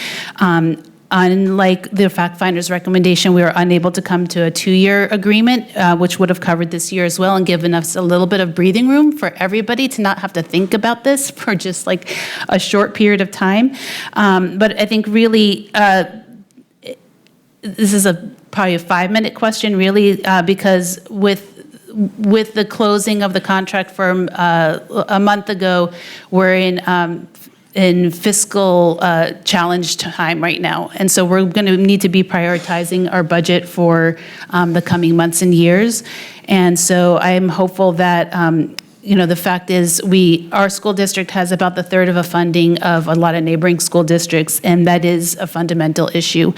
Unlike the fact finder's recommendation, we were unable to come to a 2-year agreement, which would have covered this year as well and given us a little bit of breathing room for everybody to not have to think about this for just like a short period of time. But I think really, this is probably a 5-minute question, really, because with the closing of the contract for a month ago, we're in fiscal challenge time right now. And so we're going to need to be prioritizing our budget for the coming months and years. And so I am hopeful that the fact is our school district has about the third of a funding of a lot of neighboring school districts, and that is a fundamental issue.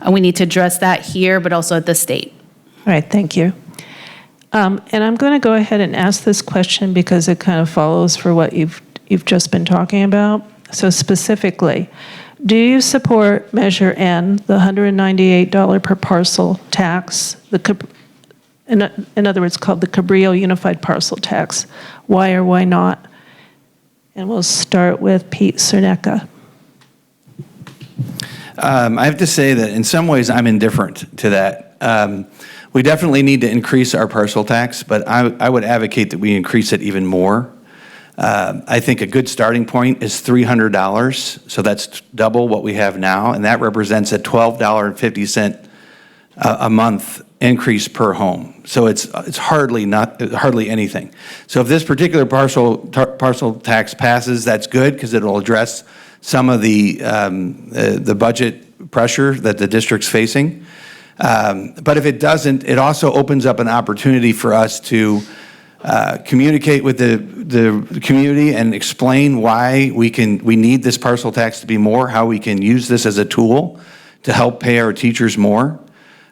We need to address that here, but also at the state. All right, thank you. And I'm going to go ahead and ask this question because it kind of follows for what you've just been talking about. So specifically, do you support Measure N, the $198 per parcel tax, in other words, called the Cabrillo Unified Parcel Tax? Why or why not? And we'll start with Pete Cerneka. I have to say that in some ways I'm indifferent to that. We definitely need to increase our parcel tax, but I would advocate that we increase it even more. I think a good starting point is $300, so that's double what we have now, and that represents a $12.50 a month increase per home. So it's hardly anything. So if this particular parcel tax passes, that's good because it'll address some of the budget pressure that the district's facing. But if it doesn't, it also opens up an opportunity for us to communicate with the community and explain why we need this parcel tax to be more, how we can use this as a tool to help pay our teachers more.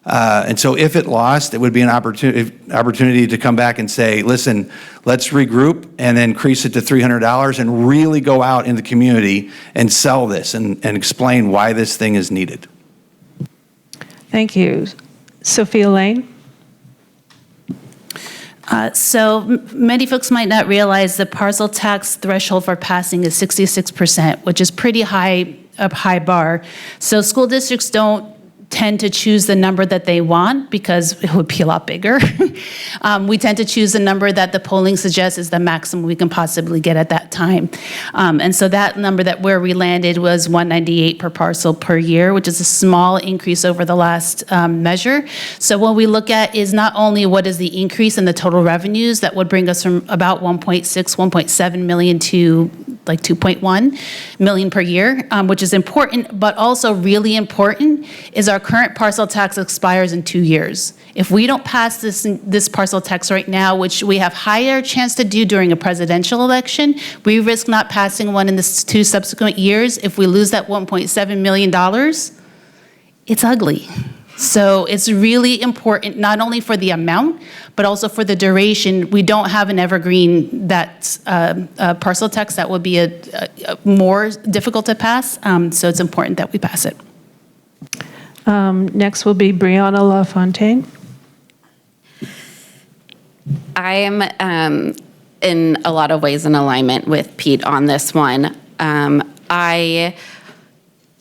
And so if it lost, it would be an opportunity to come back and say, listen, let's regroup and then increase it to $300 and really go out in the community and sell this and explain why this thing is needed. Thank you. Sophia Layne? So many folks might not realize the parcel tax threshold for passing is 66%, which is pretty high, a high bar. So school districts don't tend to choose the number that they want because it would be a lot bigger. We tend to choose the number that the polling suggests is the maximum we can possibly get at that time. And so that number where we landed was $198 per parcel per year, which is a small increase over the last measure. So what we look at is not only what is the increase in the total revenues that would bring us from about 1.7 million to like 2.1 million per year, which is important, but also really important is our current parcel tax expires in 2 years. If we don't pass this parcel tax right now, which we have higher chance to do during a presidential election, we risk not passing one in the 2 subsequent years. If we lose that $1.7 million, it's ugly. So it's really important, not only for the amount, but also for the duration. We don't have an evergreen that's parcel tax that would be a more difficult to pass. So it's important that we pass it. Next will be Breanna Lafontaine. I am in a lot of ways in alignment with Pete on this one.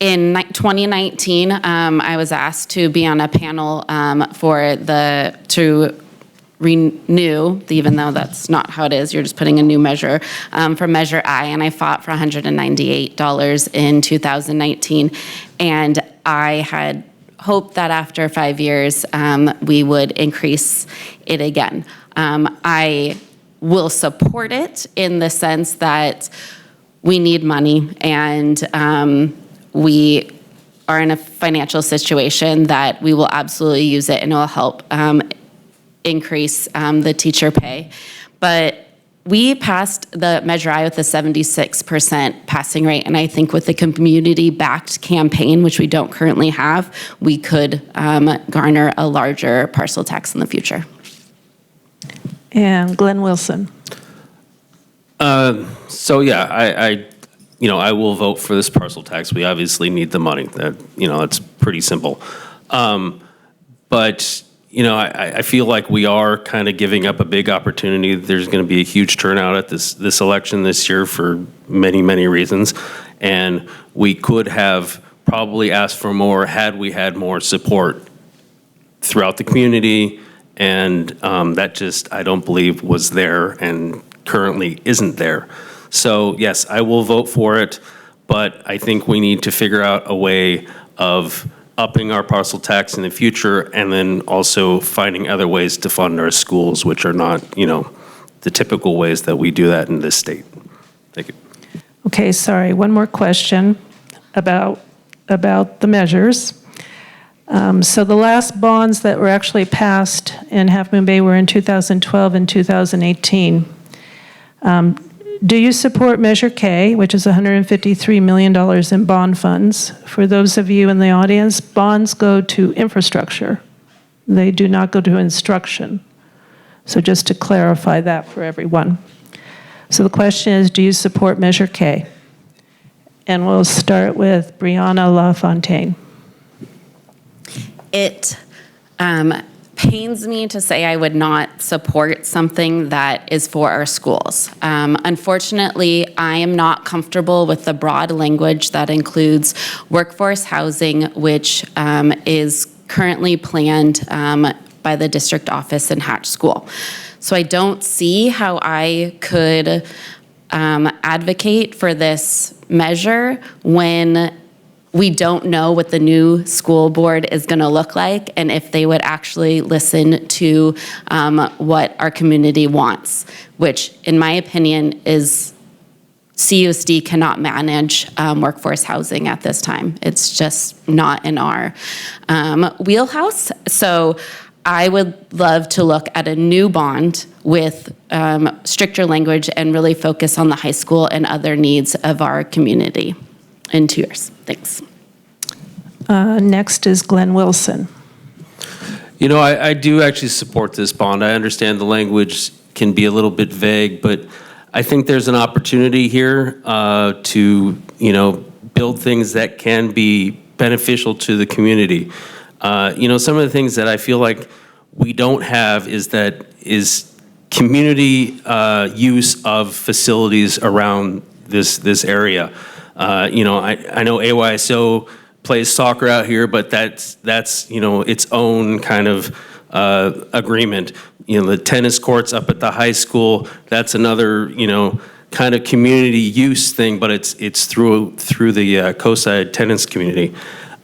In 2019, I was asked to be on a panel to renew, even though that's not how it is, you're just putting a new measure, for Measure I, and I fought for $198 in 2019. And I had hoped that after 5 years, we would increase it again. I will support it in the sense that we need money, and we are in a financial situation that we will absolutely use it, and it will help increase the teacher pay. But we passed the Measure I with a 76% passing rate, and I think with the community-backed campaign, which we don't currently have, we could garner a larger parcel tax in the future. And Glenn Wilson. So yeah, I will vote for this parcel tax. We obviously need the money. That's pretty simple. But I feel like we are kind of giving up a big opportunity. There's going to be a huge turnout at this election this year for many, many reasons. And we could have probably asked for more had we had more support throughout the community. And that just, I don't believe, was there and currently isn't there. So yes, I will vote for it, but I think we need to figure out a way of upping our parcel tax in the future, and then also finding other ways to fund our schools, which are not, the typical ways that we do that in this state. Thank you. Okay, sorry, one more question about the measures. So the last bonds that were actually passed in Half Moon Bay were in 2012 and 2018. Do you support Measure K, which is $153 million in bond funds? For those of you in the audience, bonds go to infrastructure. They do not go to instruction. So just to clarify that for everyone. So the question is, do you support Measure K? And we'll start with Breanna Lafontaine. It pains me to say I would not support something that is for our schools. Unfortunately, I am not comfortable with the broad language that includes workforce housing, which is currently planned by the district office in Hatch School. So I don't see how I could advocate for this measure when we don't know what the new school board is going to look like, and if they would actually listen to what our community wants, which in my opinion is CUSD cannot manage workforce housing at this time. It's just not in our wheelhouse. So I would love to look at a new bond with stricter language and really focus on the high school and other needs of our community. In 2 years. Thanks. Next is Glenn Wilson. I do actually support this bond. I understand the language can be a little bit vague, but I think there's an opportunity here to, build things that can be beneficial to the community. Some of the things that I feel like we don't have is community use of facilities around this area. I know AYSO plays soccer out here, but that's its own kind of agreement. The tennis courts up at the high school, that's another kind of community use thing, but it's through the Coastside tennis community.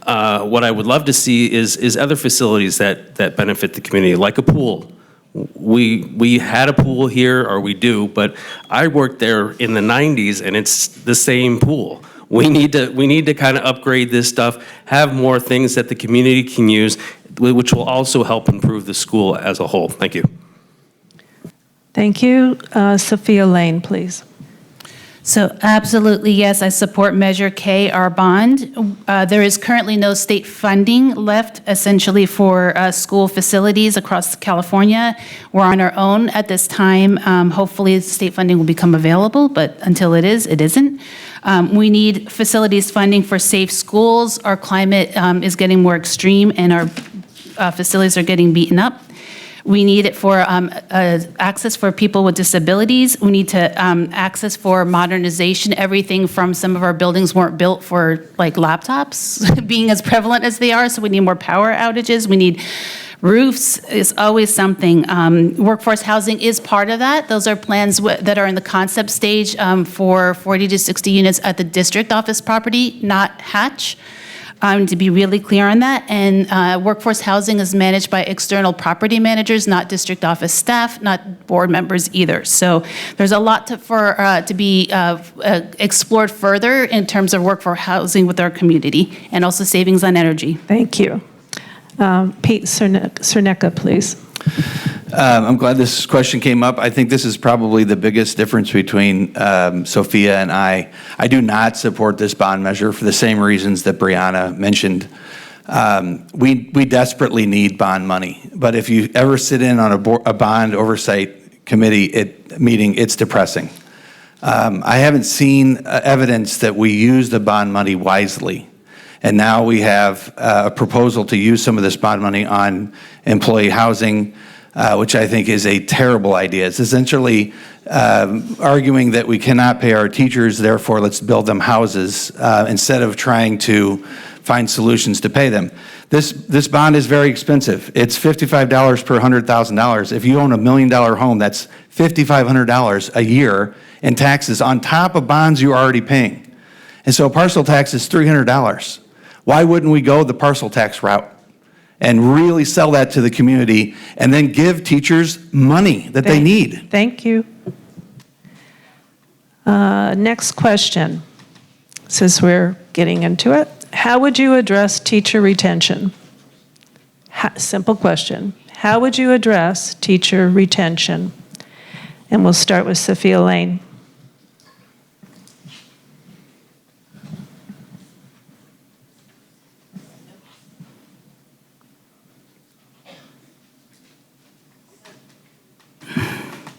What I would love to see is other facilities that benefit the community, like a pool. We had a pool here, or we do, but I worked there in the 90s, and it's the same pool. We need to kind of upgrade this stuff, have more things that the community can use, which will also help improve the school as a whole. Thank you. Thank you. Sophia Layne, please. So absolutely, yes, I support Measure K, our bond. There is currently no state funding left essentially for school facilities across California. We're on our own at this time. Hopefully state funding will become available, but until it is, it isn't. We need facilities funding for safe schools. Our climate is getting more extreme and our facilities are getting beaten up. We need it for access for people with disabilities. We need to access for modernization. Everything from some of our buildings weren't built for like laptops being as prevalent as they are, so we need more power outages. We need roofs is always something. Workforce housing is part of that. Those are plans that are in the concept stage for 40 to 60 units at the district office property, not Hatch. To be really clear on that. And workforce housing is managed by external property managers, not district office staff, not board members either. So there's a lot to be explored further in terms of workforce housing with our community, and also savings on energy. Thank you. Pete Cerneka, please. I'm glad this question came up. I think this is probably the biggest difference between Sophia and I. I do not support this bond measure for the same reasons that Breanna mentioned. We desperately need bond money, but if you ever sit in on a bond oversight committee meeting, it's depressing. I haven't seen evidence that we use the bond money wisely. And now we have a proposal to use some of this bond money on employee housing, which I think is a terrible idea. It's essentially arguing that we cannot pay our teachers, therefore let's build them houses, instead of trying to find solutions to pay them. This bond is very expensive. It's $55 per $100,000. If you own $1 million home, that's $5,500 a year in taxes on top of bonds you're already paying. And so a parcel tax is $300. Why wouldn't we go the parcel tax route and really sell that to the community and then give teachers money that they need? Thank you. Next question, since we're getting into it. How would you address teacher retention? Simple question. How would you address teacher retention? And we'll start with Sophia Layne.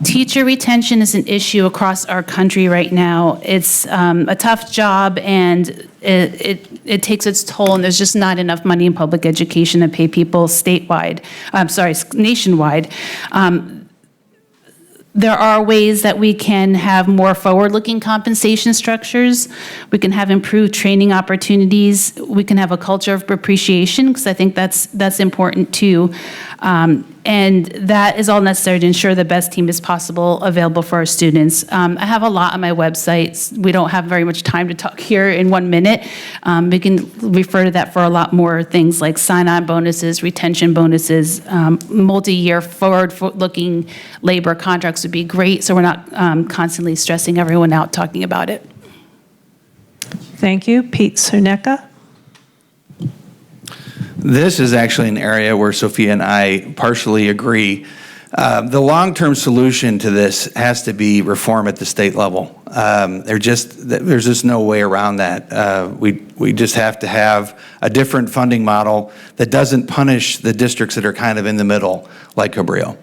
Teacher retention is an issue across our country right now. It's a tough job, and it takes its toll, and there's just not enough money in public education to pay people nationwide. There are ways that we can have more forward-looking compensation structures. We can have improved training opportunities. We can have a culture of appreciation, because I think that's important too. And that is all necessary to ensure the best team is possible available for our students. I have a lot on my website. We don't have very much time to talk here in 1 minute. We can refer to that for a lot more things like sign-on bonuses, retention bonuses, multi-year forward-looking labor contracts would be great, so we're not constantly stressing everyone out talking about it. Thank you. Pete Cerneka. This is actually an area where Sophia and I partially agree. The long-term solution to this has to be reform at the state level. There's just no way around that. We just have to have a different funding model that doesn't punish the districts that are kind of in the middle, like Cabrillo.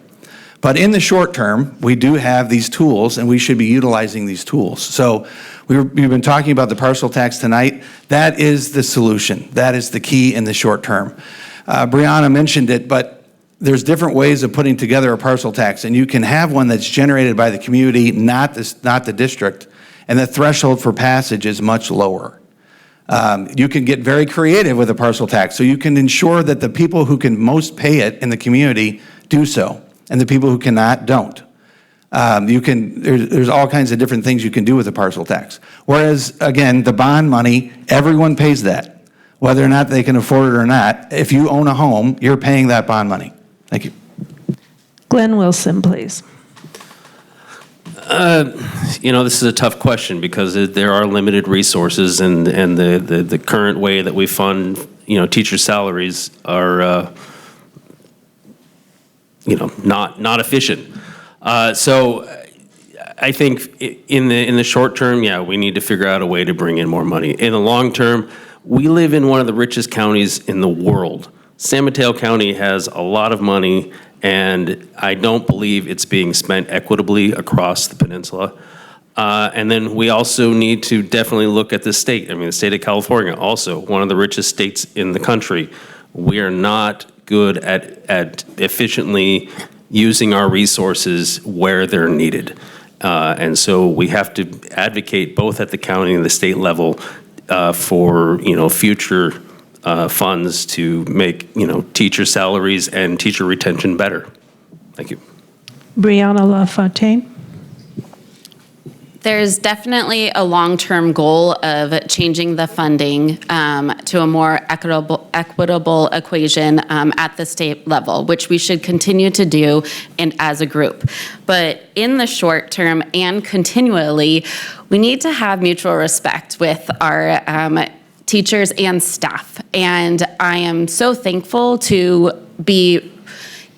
But in the short term, we do have these tools, and we should be utilizing these tools. So we've been talking about the parcel tax tonight. That is the solution. That is the key in the short term. Breanna mentioned it, but there's different ways of putting together a parcel tax, and you can have one that's generated by the community, not the district, and the threshold for passage is much lower. You can get very creative with a parcel tax, so you can ensure that the people who can most pay it in the community do so, and the people who cannot don't. There's all kinds of different things you can do with a parcel tax. Whereas, again, the bond money, everyone pays that, whether or not they can afford it or not. If you own a home, you're paying that bond money. Thank you. Glenn Wilson, please. This is a tough question because there are limited resources, and the current way that we fund, teacher salaries are, not efficient. So I think in the short term, we need to figure out a way to bring in more money. In the long term, we live in one of the richest counties in the world. San Mateo County has a lot of money, and I don't believe it's being spent equitably across the peninsula. And then we also need to definitely look at the state. I mean, the state of California, also one of the richest states in the country. We are not good at efficiently using our resources where they're needed. And so we have to advocate both at the county and the state level for future funds to make teacher salaries and teacher retention better. Thank you. Breanna Lafontaine. There's definitely a long-term goal of changing the funding to a more equitable equation at the state level, which we should continue to do and as a group. But in the short term and continually, we need to have mutual respect with our teachers and staff. And I am so thankful to be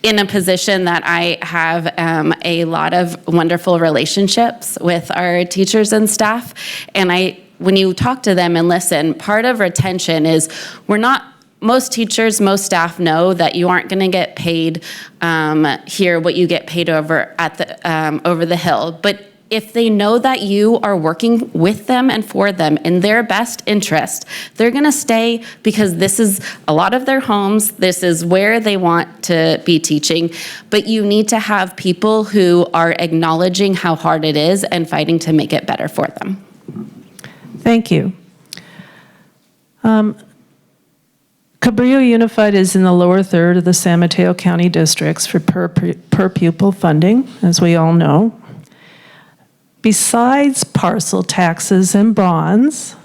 in a position that I have a lot of wonderful relationships with our teachers and staff. And when you talk to them and listen, part of retention is most teachers, most staff know that you aren't going to get paid here what you get paid over the hill. But if they know that you are working with them and for them in their best interest, they're going to stay because this is a lot of their homes. This is where they want to be teaching. But you need to have people who are acknowledging how hard it is and fighting to make it better for them. Thank you. Cabrillo Unified is in the lower third of the San Mateo County districts for per pupil funding, as we all know. Besides parcel taxes and bonds,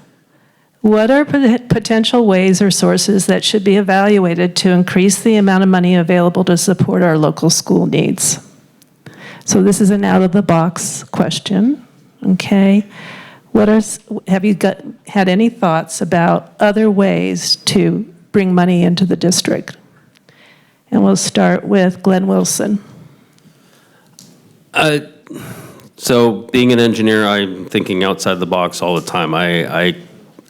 what are potential ways or sources that should be evaluated to increase the amount of money available to support our local school needs? So this is an out-of-the-box question, okay? Have you had any thoughts about other ways to bring money into the district? And we'll start with Glenn Wilson. So being an engineer, I'm thinking outside the box all the time. I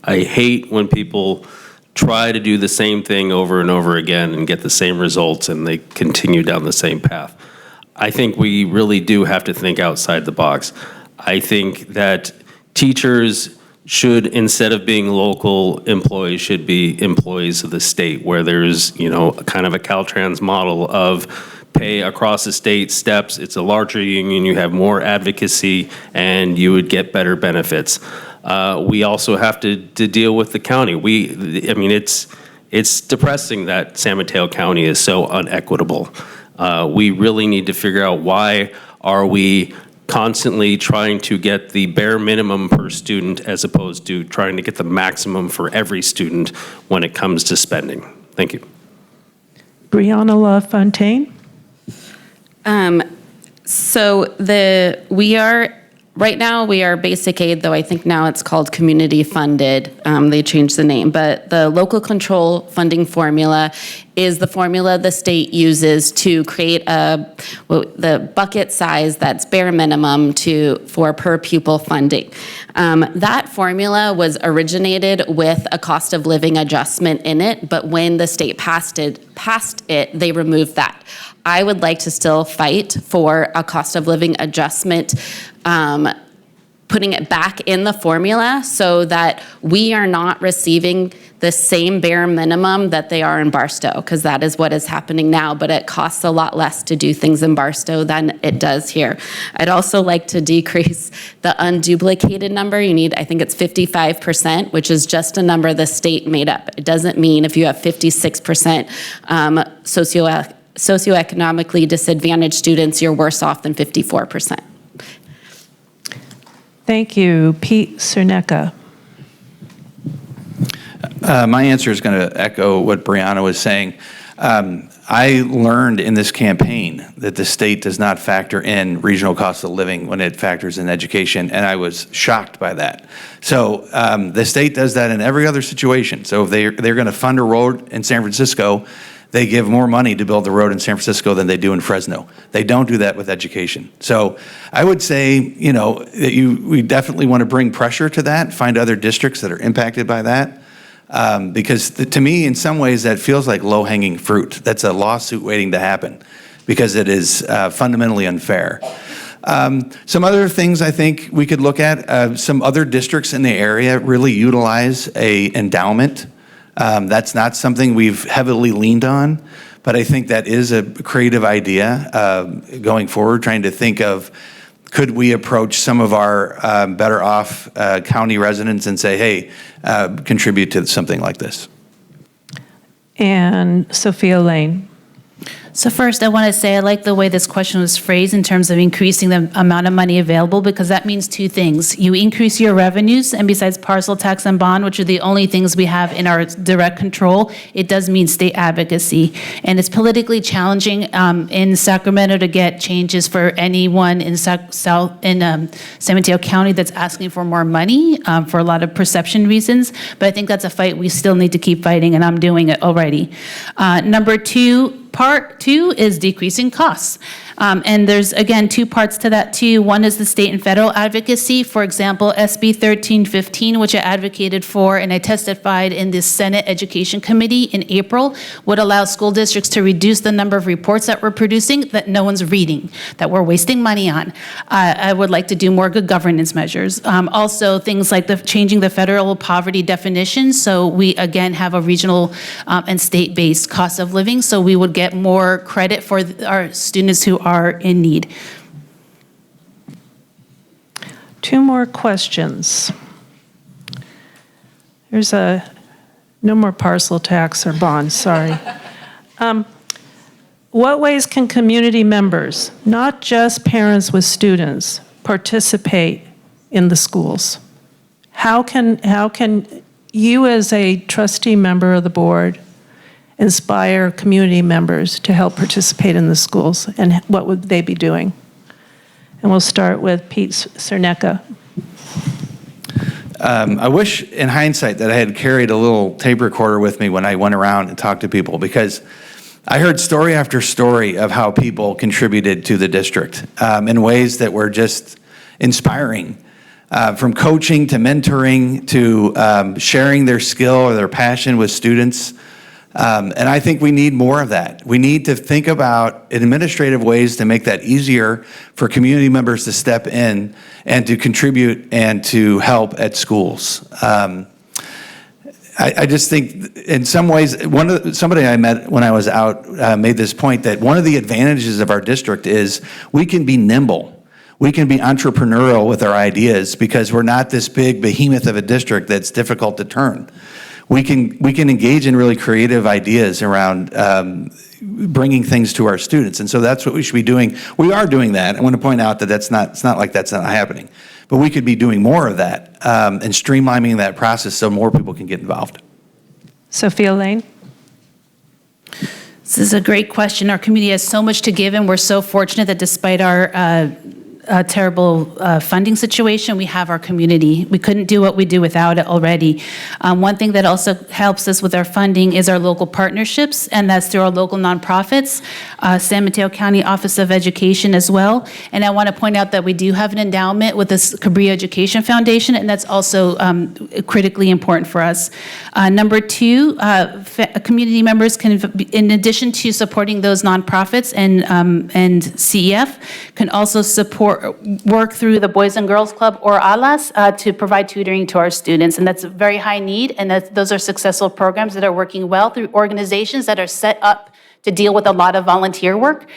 hate when people try to do the same thing over and over again and get the same results and they continue down the same path. I think we really do have to think outside the box. I think that teachers should, instead of being local employees, should be employees of the state, where there's, kind of a Caltrans model of pay across the state steps. It's a larger union, you have more advocacy, and you would get better benefits. We also have to deal with the county. It's depressing that San Mateo County is so unequitable. We really need to figure out, why are we constantly trying to get the bare minimum per student as opposed to trying to get the maximum for every student when it comes to spending. Thank you. Breanna Lafontaine. Right now we are basic aid, though I think now it's called community funded. They changed the name, but the local control funding formula is the formula the state uses to create the bucket size that's bare minimum for per pupil funding. That formula was originated with a cost of living adjustment in it, but when the state passed it, they removed that. I would like to still fight for a cost of living adjustment, putting it back in the formula so that we are not receiving the same bare minimum that they are in Barstow, because that is what is happening now, but it costs a lot less to do things in Barstow than it does here. I'd also like to decrease the unduplicated number. You need, I think it's 55%, which is just a number the state made up. It doesn't mean if you have 56% socioeconomically disadvantaged students, you're worse off than 54%. Thank you. Pete Cerneka. My answer is going to echo what Breanna was saying. I learned in this campaign that the state does not factor in regional cost of living when it factors in education, and I was shocked by that. So the state does that in every other situation. So if they're going to fund a road in San Francisco, they give more money to build the road in San Francisco than they do in Fresno. They don't do that with education. So I would say, that we definitely want to bring pressure to that, find other districts that are impacted by that. Because to me, in some ways, that feels like low-hanging fruit. That's a lawsuit waiting to happen because it is fundamentally unfair. Some other things I think we could look at, some other districts in the area really utilize an endowment. That's not something we've heavily leaned on, but I think that is a creative idea going forward, trying to think of, could we approach some of our better off county residents and say, hey, contribute to something like this? And Sophia Layne. So first, I want to say I like the way this question was phrased in terms of increasing the amount of money available, because that means two things. You increase your revenues, and besides parcel tax and bond, which are the only things we have in our direct control, it does mean state advocacy. And it's politically challenging in Sacramento to get changes for anyone in San Mateo County that's asking for more money for a lot of perception reasons. But I think that's a fight we still need to keep fighting, and I'm doing it already. Number two, Part two is decreasing costs. And there's, again, two parts to that too. One is the state and federal advocacy. For example, SB 1315, which I advocated for and I testified in the Senate Education Committee in April, would allow school districts to reduce the number of reports that we're producing that no one's reading, that we're wasting money on. I would like to do more good governance measures. Also, things like changing the federal poverty definition, so we, again, have a regional and state-based cost of living, so we would get more credit for our students who are in need. Two more questions. There's no more parcel tax or bonds, sorry. What ways can community members, not just parents with students, participate in the schools? How can you as a trustee member of the board inspire community members to help participate in the schools, and what would they be doing? And we'll start with Pete Cerneka. I wish, in hindsight, that I had carried a little tape recorder with me when I went around and talked to people, because I heard story after story of how people contributed to the district in ways that were just inspiring. From coaching to mentoring to sharing their skill or their passion with students. And I think we need more of that. We need to think about administrative ways to make that easier for community members to step in and to contribute and to help at schools. I just think in some ways, somebody I met when I was out made this point that one of the advantages of our district is we can be nimble. We can be entrepreneurial with our ideas because we're not this big behemoth of a district that's difficult to turn. We can engage in really creative ideas around bringing things to our students, and so that's what we should be doing. We are doing that. I want to point out that it's not like that's not happening, but we could be doing more of that and streamlining that process so more people can get involved. Sophia, Layne. This is a great question. Our community has so much to give, and we're so fortunate that despite our terrible funding situation, we have our community. We couldn't do what we do without it already. One thing that also helps us with our funding is our local partnerships, and that's through our local nonprofits, San Mateo County Office of Education as well. And I want to point out that we do have an endowment with the Cabrillo Education Foundation, and that's also critically important for us. Number two, community members can, in addition to supporting those nonprofits and CEF, can also work through the Boys and Girls Club or ALAS to provide tutoring to our students. And that's a very high need, and those are successful programs that are working well through organizations that are set up to deal with a lot of volunteer work.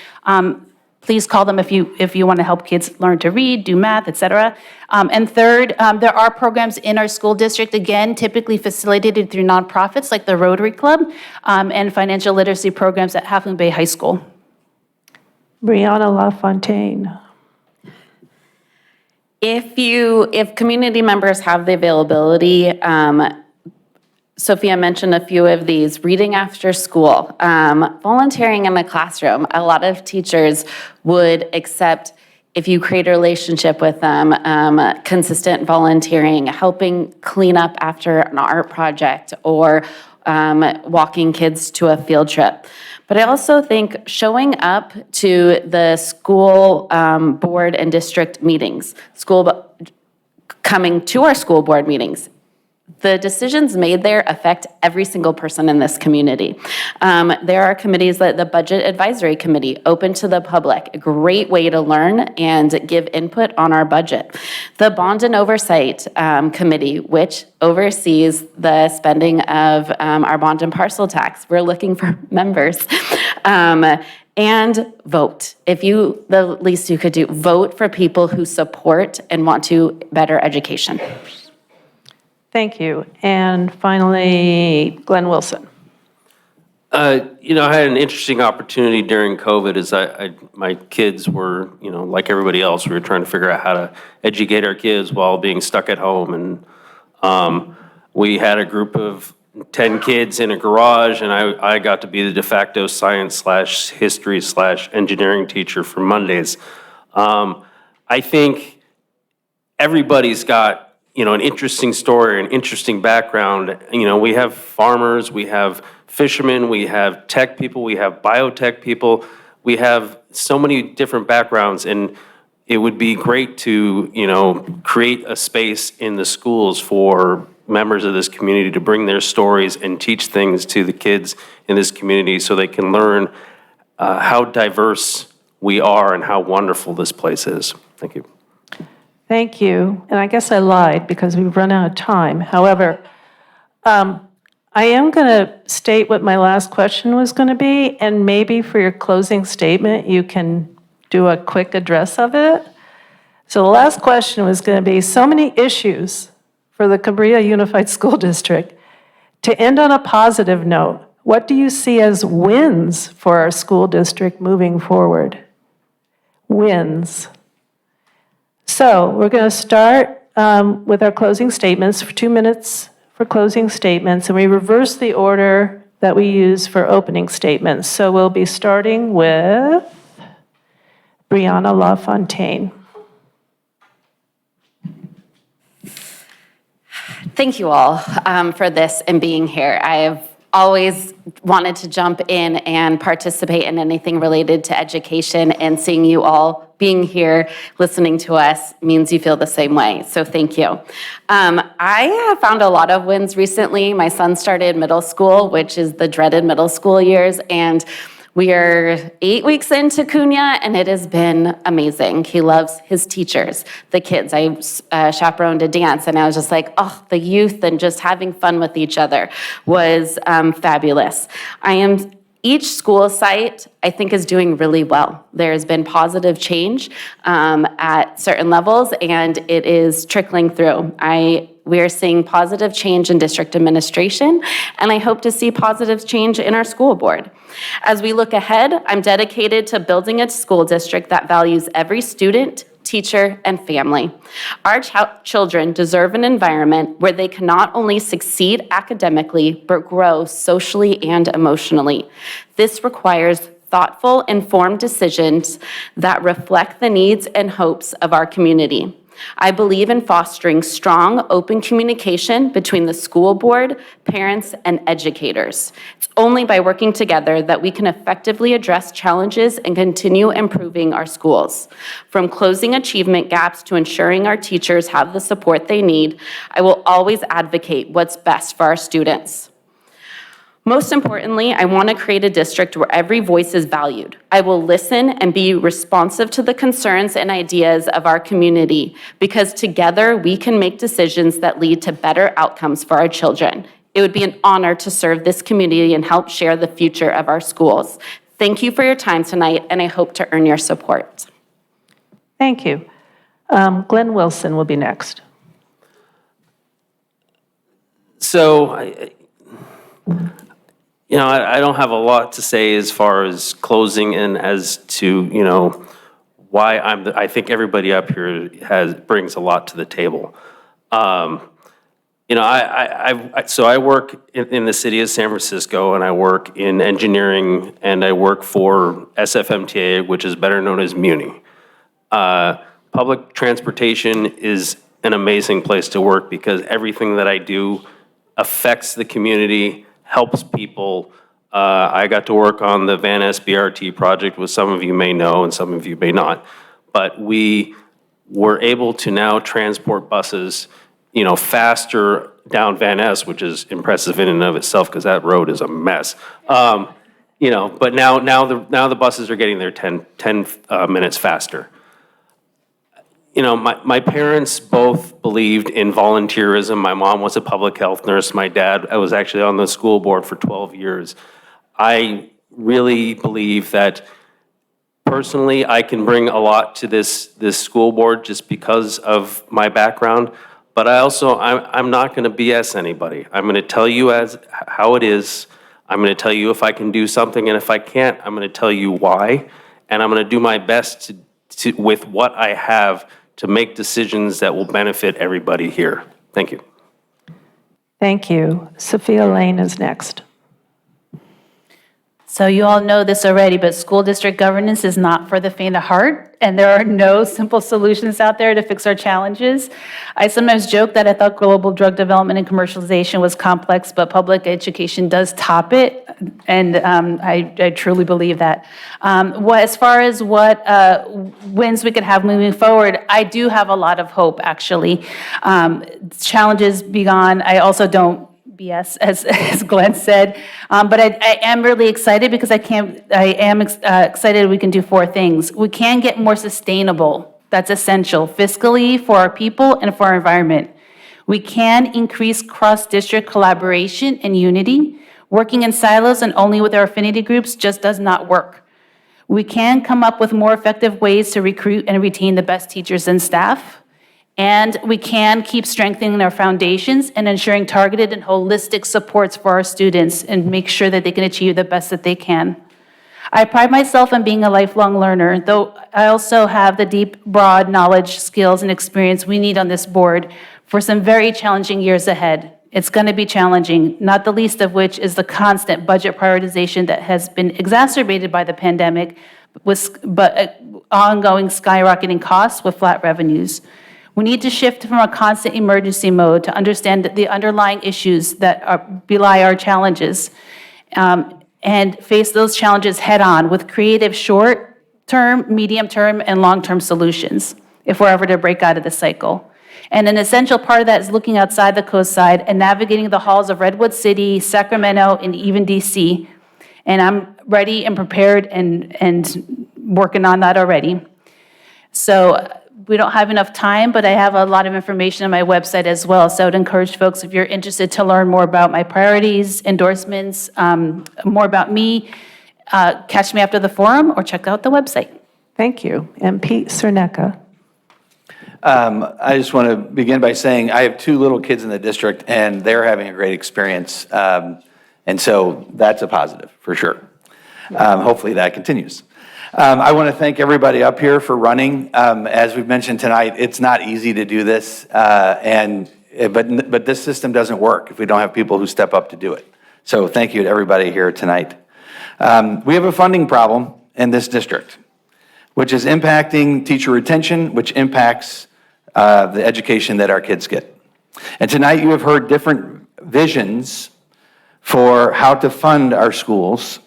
Please call them if you want to help kids learn to read, do math, et cetera. And third, there are programs in our school district, again, typically facilitated through nonprofits like the Rotary Club and financial literacy programs at Half Moon Bay High School. Breanna Lafontaine. If community members have the availability, Sophia mentioned a few of these, reading after school, volunteering in the classroom. A lot of teachers would accept, if you create a relationship with them, consistent volunteering, helping clean up after an art project, or walking kids to a field trip. But I also think showing up to the school board and district meetings, coming to our school board meetings, the decisions made there affect every single person in this community. There are committees like the Budget Advisory Committee, open to the public, a great way to learn and give input on our budget. The Bond and Oversight Committee, which oversees the spending of our bond and parcel tax. We're looking for members. And vote. The least you could do, vote for people who support and want to better education. Thank you. And finally, Glenn Wilson. I had an interesting opportunity during COVID as my kids were, like everybody else, we were trying to figure out how to educate our kids while being stuck at home. And we had a group of 10 kids in a garage, and I got to be the de facto science/history/engineering teacher for Mondays. I think everybody's got, an interesting story, an interesting background. We have farmers, we have fishermen, we have tech people, we have biotech people. We have so many different backgrounds, and it would be great to, create a space in the schools for members of this community to bring their stories and teach things to the kids in this community so they can learn how diverse we are and how wonderful this place is. Thank you. Thank you. And I guess I lied because we've run out of time. However, I am going to state what my last question was going to be, and maybe for your closing statement, you can do a quick address of it. So the last question was going to be, so many issues for the Cabrillo Unified School District. To end on a positive note, what do you see as wins for our school district moving forward? Wins. So we're going to start with our closing statements for 2 minutes for closing statements, and we reverse the order that we use for opening statements. So we'll be starting with Breanna Lafontaine. Thank you all for this and being here. I've always wanted to jump in and participate in anything related to education, and seeing you all being here, listening to us, means you feel the same way. So thank you. I have found a lot of wins recently. My son started middle school, which is the dreaded middle school years, and we are 8 weeks into Cunha, and it has been amazing. He loves his teachers, the kids. I chaperoned a dance, and I was just like, oh, the youth and just having fun with each other was fabulous. Each school site, I think, is doing really well. There has been positive change at certain levels, and it is trickling through. We are seeing positive change in district administration, and I hope to see positive change in our school board. As we look ahead, I'm dedicated to building a school district that values every student, teacher, and family. Our children deserve an environment where they can not only succeed academically, but grow socially and emotionally. This requires thoughtful, informed decisions that reflect the needs and hopes of our community. I believe in fostering strong, open communication between the school board, parents, and educators. It's only by working together that we can effectively address challenges and continue improving our schools. From closing achievement gaps to ensuring our teachers have the support they need, I will always advocate what's best for our students. Most importantly, I want to create a district where every voice is valued. I will listen and be responsive to the concerns and ideas of our community, because together we can make decisions that lead to better outcomes for our children. It would be an honor to serve this community and help share the future of our schools. Thank you for your time tonight, and I hope to earn your support. Thank you. Glenn Wilson will be next. So, I don't have a lot to say as far as closing and as to, why I think everybody up here brings a lot to the table. I work in the city of San Francisco, and I work in engineering, and I work for SFMTA, which is better known as Muni. Public transportation is an amazing place to work because everything that I do affects the community, helps people. I got to work on the Van Ness BRT project, which some of you may know and some of you may not. But we were able to now transport buses, faster down Van Ness, which is impressive in and of itself because that road is a mess. But now the buses are getting there 10 minutes faster. My parents both believed in volunteerism. My mom was a public health nurse. My dad was actually on the school board for 12 years. I really believe that personally I can bring a lot to this school board just because of my background, but I'm not going to BS anybody. I'm going to tell you how it is. I'm going to tell you if I can do something, and if I can't, I'm going to tell you why. And I'm going to do my best with what I have to make decisions that will benefit everybody here. Thank you. Thank you. Sophia Layne is next. So you all know this already, but school district governance is not for the faint of heart, and there are no simple solutions out there to fix our challenges. I sometimes joke that I thought global drug development and commercialization was complex, but public education does top it, and I truly believe that. As far as what wins we could have moving forward, I do have a lot of hope, actually. Challenges be gone. I also don't BS, as Glenn said. But I am really excited because I am excited we can do 4 things. We can get more sustainable. That's essential, fiscally, for our people and for our environment. We can increase cross-district collaboration and unity. Working in silos and only with our affinity groups just does not work. We can come up with more effective ways to recruit and retain the best teachers and staff. And we can keep strengthening our foundations and ensuring targeted and holistic supports for our students and make sure that they can achieve the best that they can. I pride myself on being a lifelong learner, though I also have the deep, broad knowledge, skills, and experience we need on this board for some very challenging years ahead. It's going to be challenging, not the least of which is the constant budget prioritization that has been exacerbated by the pandemic, but ongoing skyrocketing costs with flat revenues. We need to shift from a constant emergency mode to understand the underlying issues that belie our challenges and face those challenges head on with creative short-term, medium-term, and long-term solutions if we're ever to break out of the cycle. And an essential part of that is looking outside the Coastside and navigating the halls of Redwood City, Sacramento, and even DC. And I'm ready and prepared and working on that already. So we don't have enough time, but I have a lot of information on my website as well. So I would encourage folks, if you're interested to learn more about my priorities, endorsements, more about me, catch me after the forum or check out the website. Thank you. And Pete Cerneka. I just want to begin by saying I have 2 little kids in the district, and they're having a great experience. And so that's a positive, for sure. Hopefully that continues. I want to thank everybody up here for running. As we've mentioned tonight, it's not easy to do this, but this system doesn't work if we don't have people who step up to do it. So thank you to everybody here tonight. We have a funding problem in this district, which is impacting teacher retention, which impacts the education that our kids get. And tonight you have heard different visions for how to fund our schools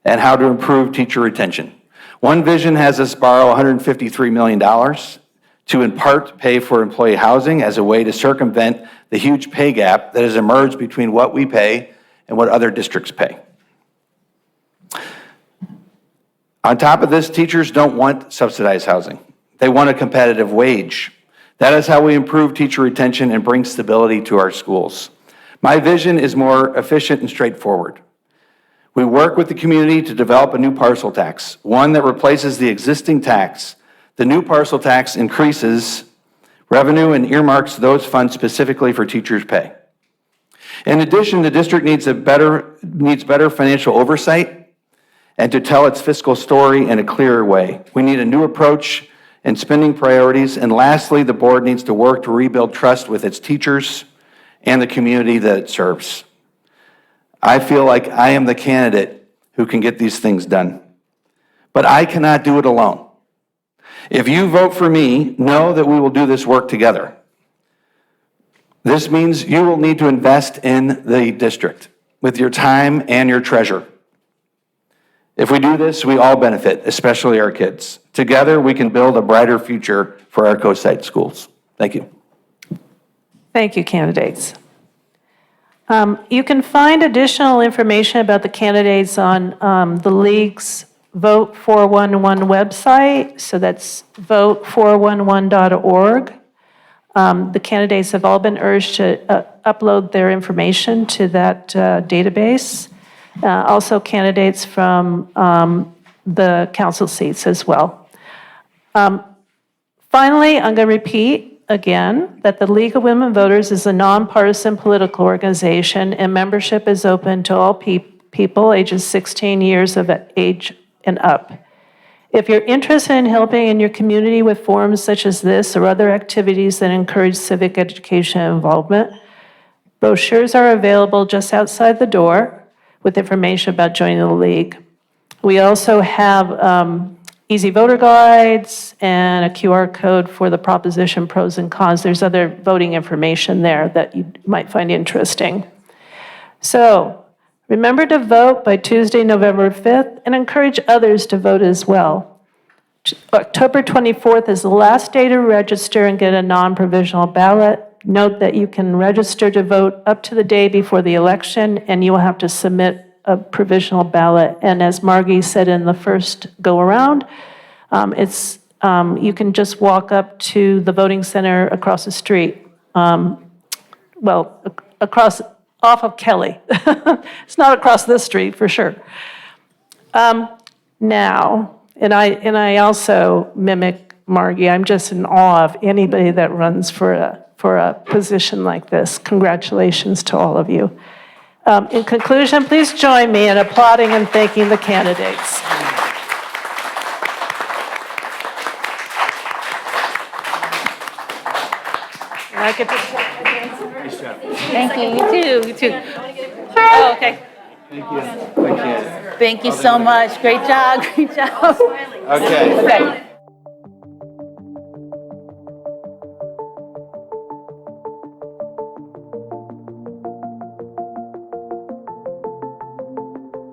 and how to improve teacher retention. One vision has us borrow $153 million to in part pay for employee housing as a way to circumvent the huge pay gap that has emerged between what we pay and what other districts pay. On top of this, teachers don't want subsidized housing. They want a competitive wage. That is how we improve teacher retention and bring stability to our schools. My vision is more efficient and straightforward. We work with the community to develop a new parcel tax, one that replaces the existing tax. The new parcel tax increases revenue and earmarks those funds specifically for teachers' pay. In addition, the district needs better financial oversight and to tell its fiscal story in a clearer way. We need a new approach and spending priorities. And lastly, the board needs to work to rebuild trust with its teachers and the community that it serves. I feel like I am the candidate who can get these things done, but I cannot do it alone. If you vote for me, know that we will do this work together. This means you will need to invest in the district with your time and your treasure. If we do this, we all benefit, especially our kids. Together, we can build a brighter future for our Coastside schools. Thank you. Thank you, candidates. You can find additional information about the candidates on the League's Vote 411 website. So that's vote411.org. The candidates have all been urged to upload their information to that database. Also candidates from the council seats as well. Finally, I'm going to repeat again that the League of Women Voters is a nonpartisan political organization and membership is open to all people people ages 16 years of age and up. If you're interested in helping in your community with forums such as this or other activities that encourage civic education and involvement, brochures are available just outside the door with information about joining the league. We also have easy voter guides and a QR code for the proposition pros and cons. There's other voting information there that you might find interesting. So remember to vote by Tuesday, November 5th, and encourage others to vote as well. October 24th is the last day to register and get a non-provisional ballot. Note that you can register to vote up to the day before the election, and you will have to submit a provisional ballot. And as Margie said in the first go-around, you can just walk up to the voting center across the street. Off of Kelly. It's not across this street, for sure. Now, and I also mimic Margie. I'm just in awe of anybody that runs for a position like this. Congratulations to all of you. In conclusion, please join me in applauding and thanking the candidates. And I get to shake my hands. Thank you, you too. Oh, okay. Thank you so much. Great job, great job. Okay. Okay.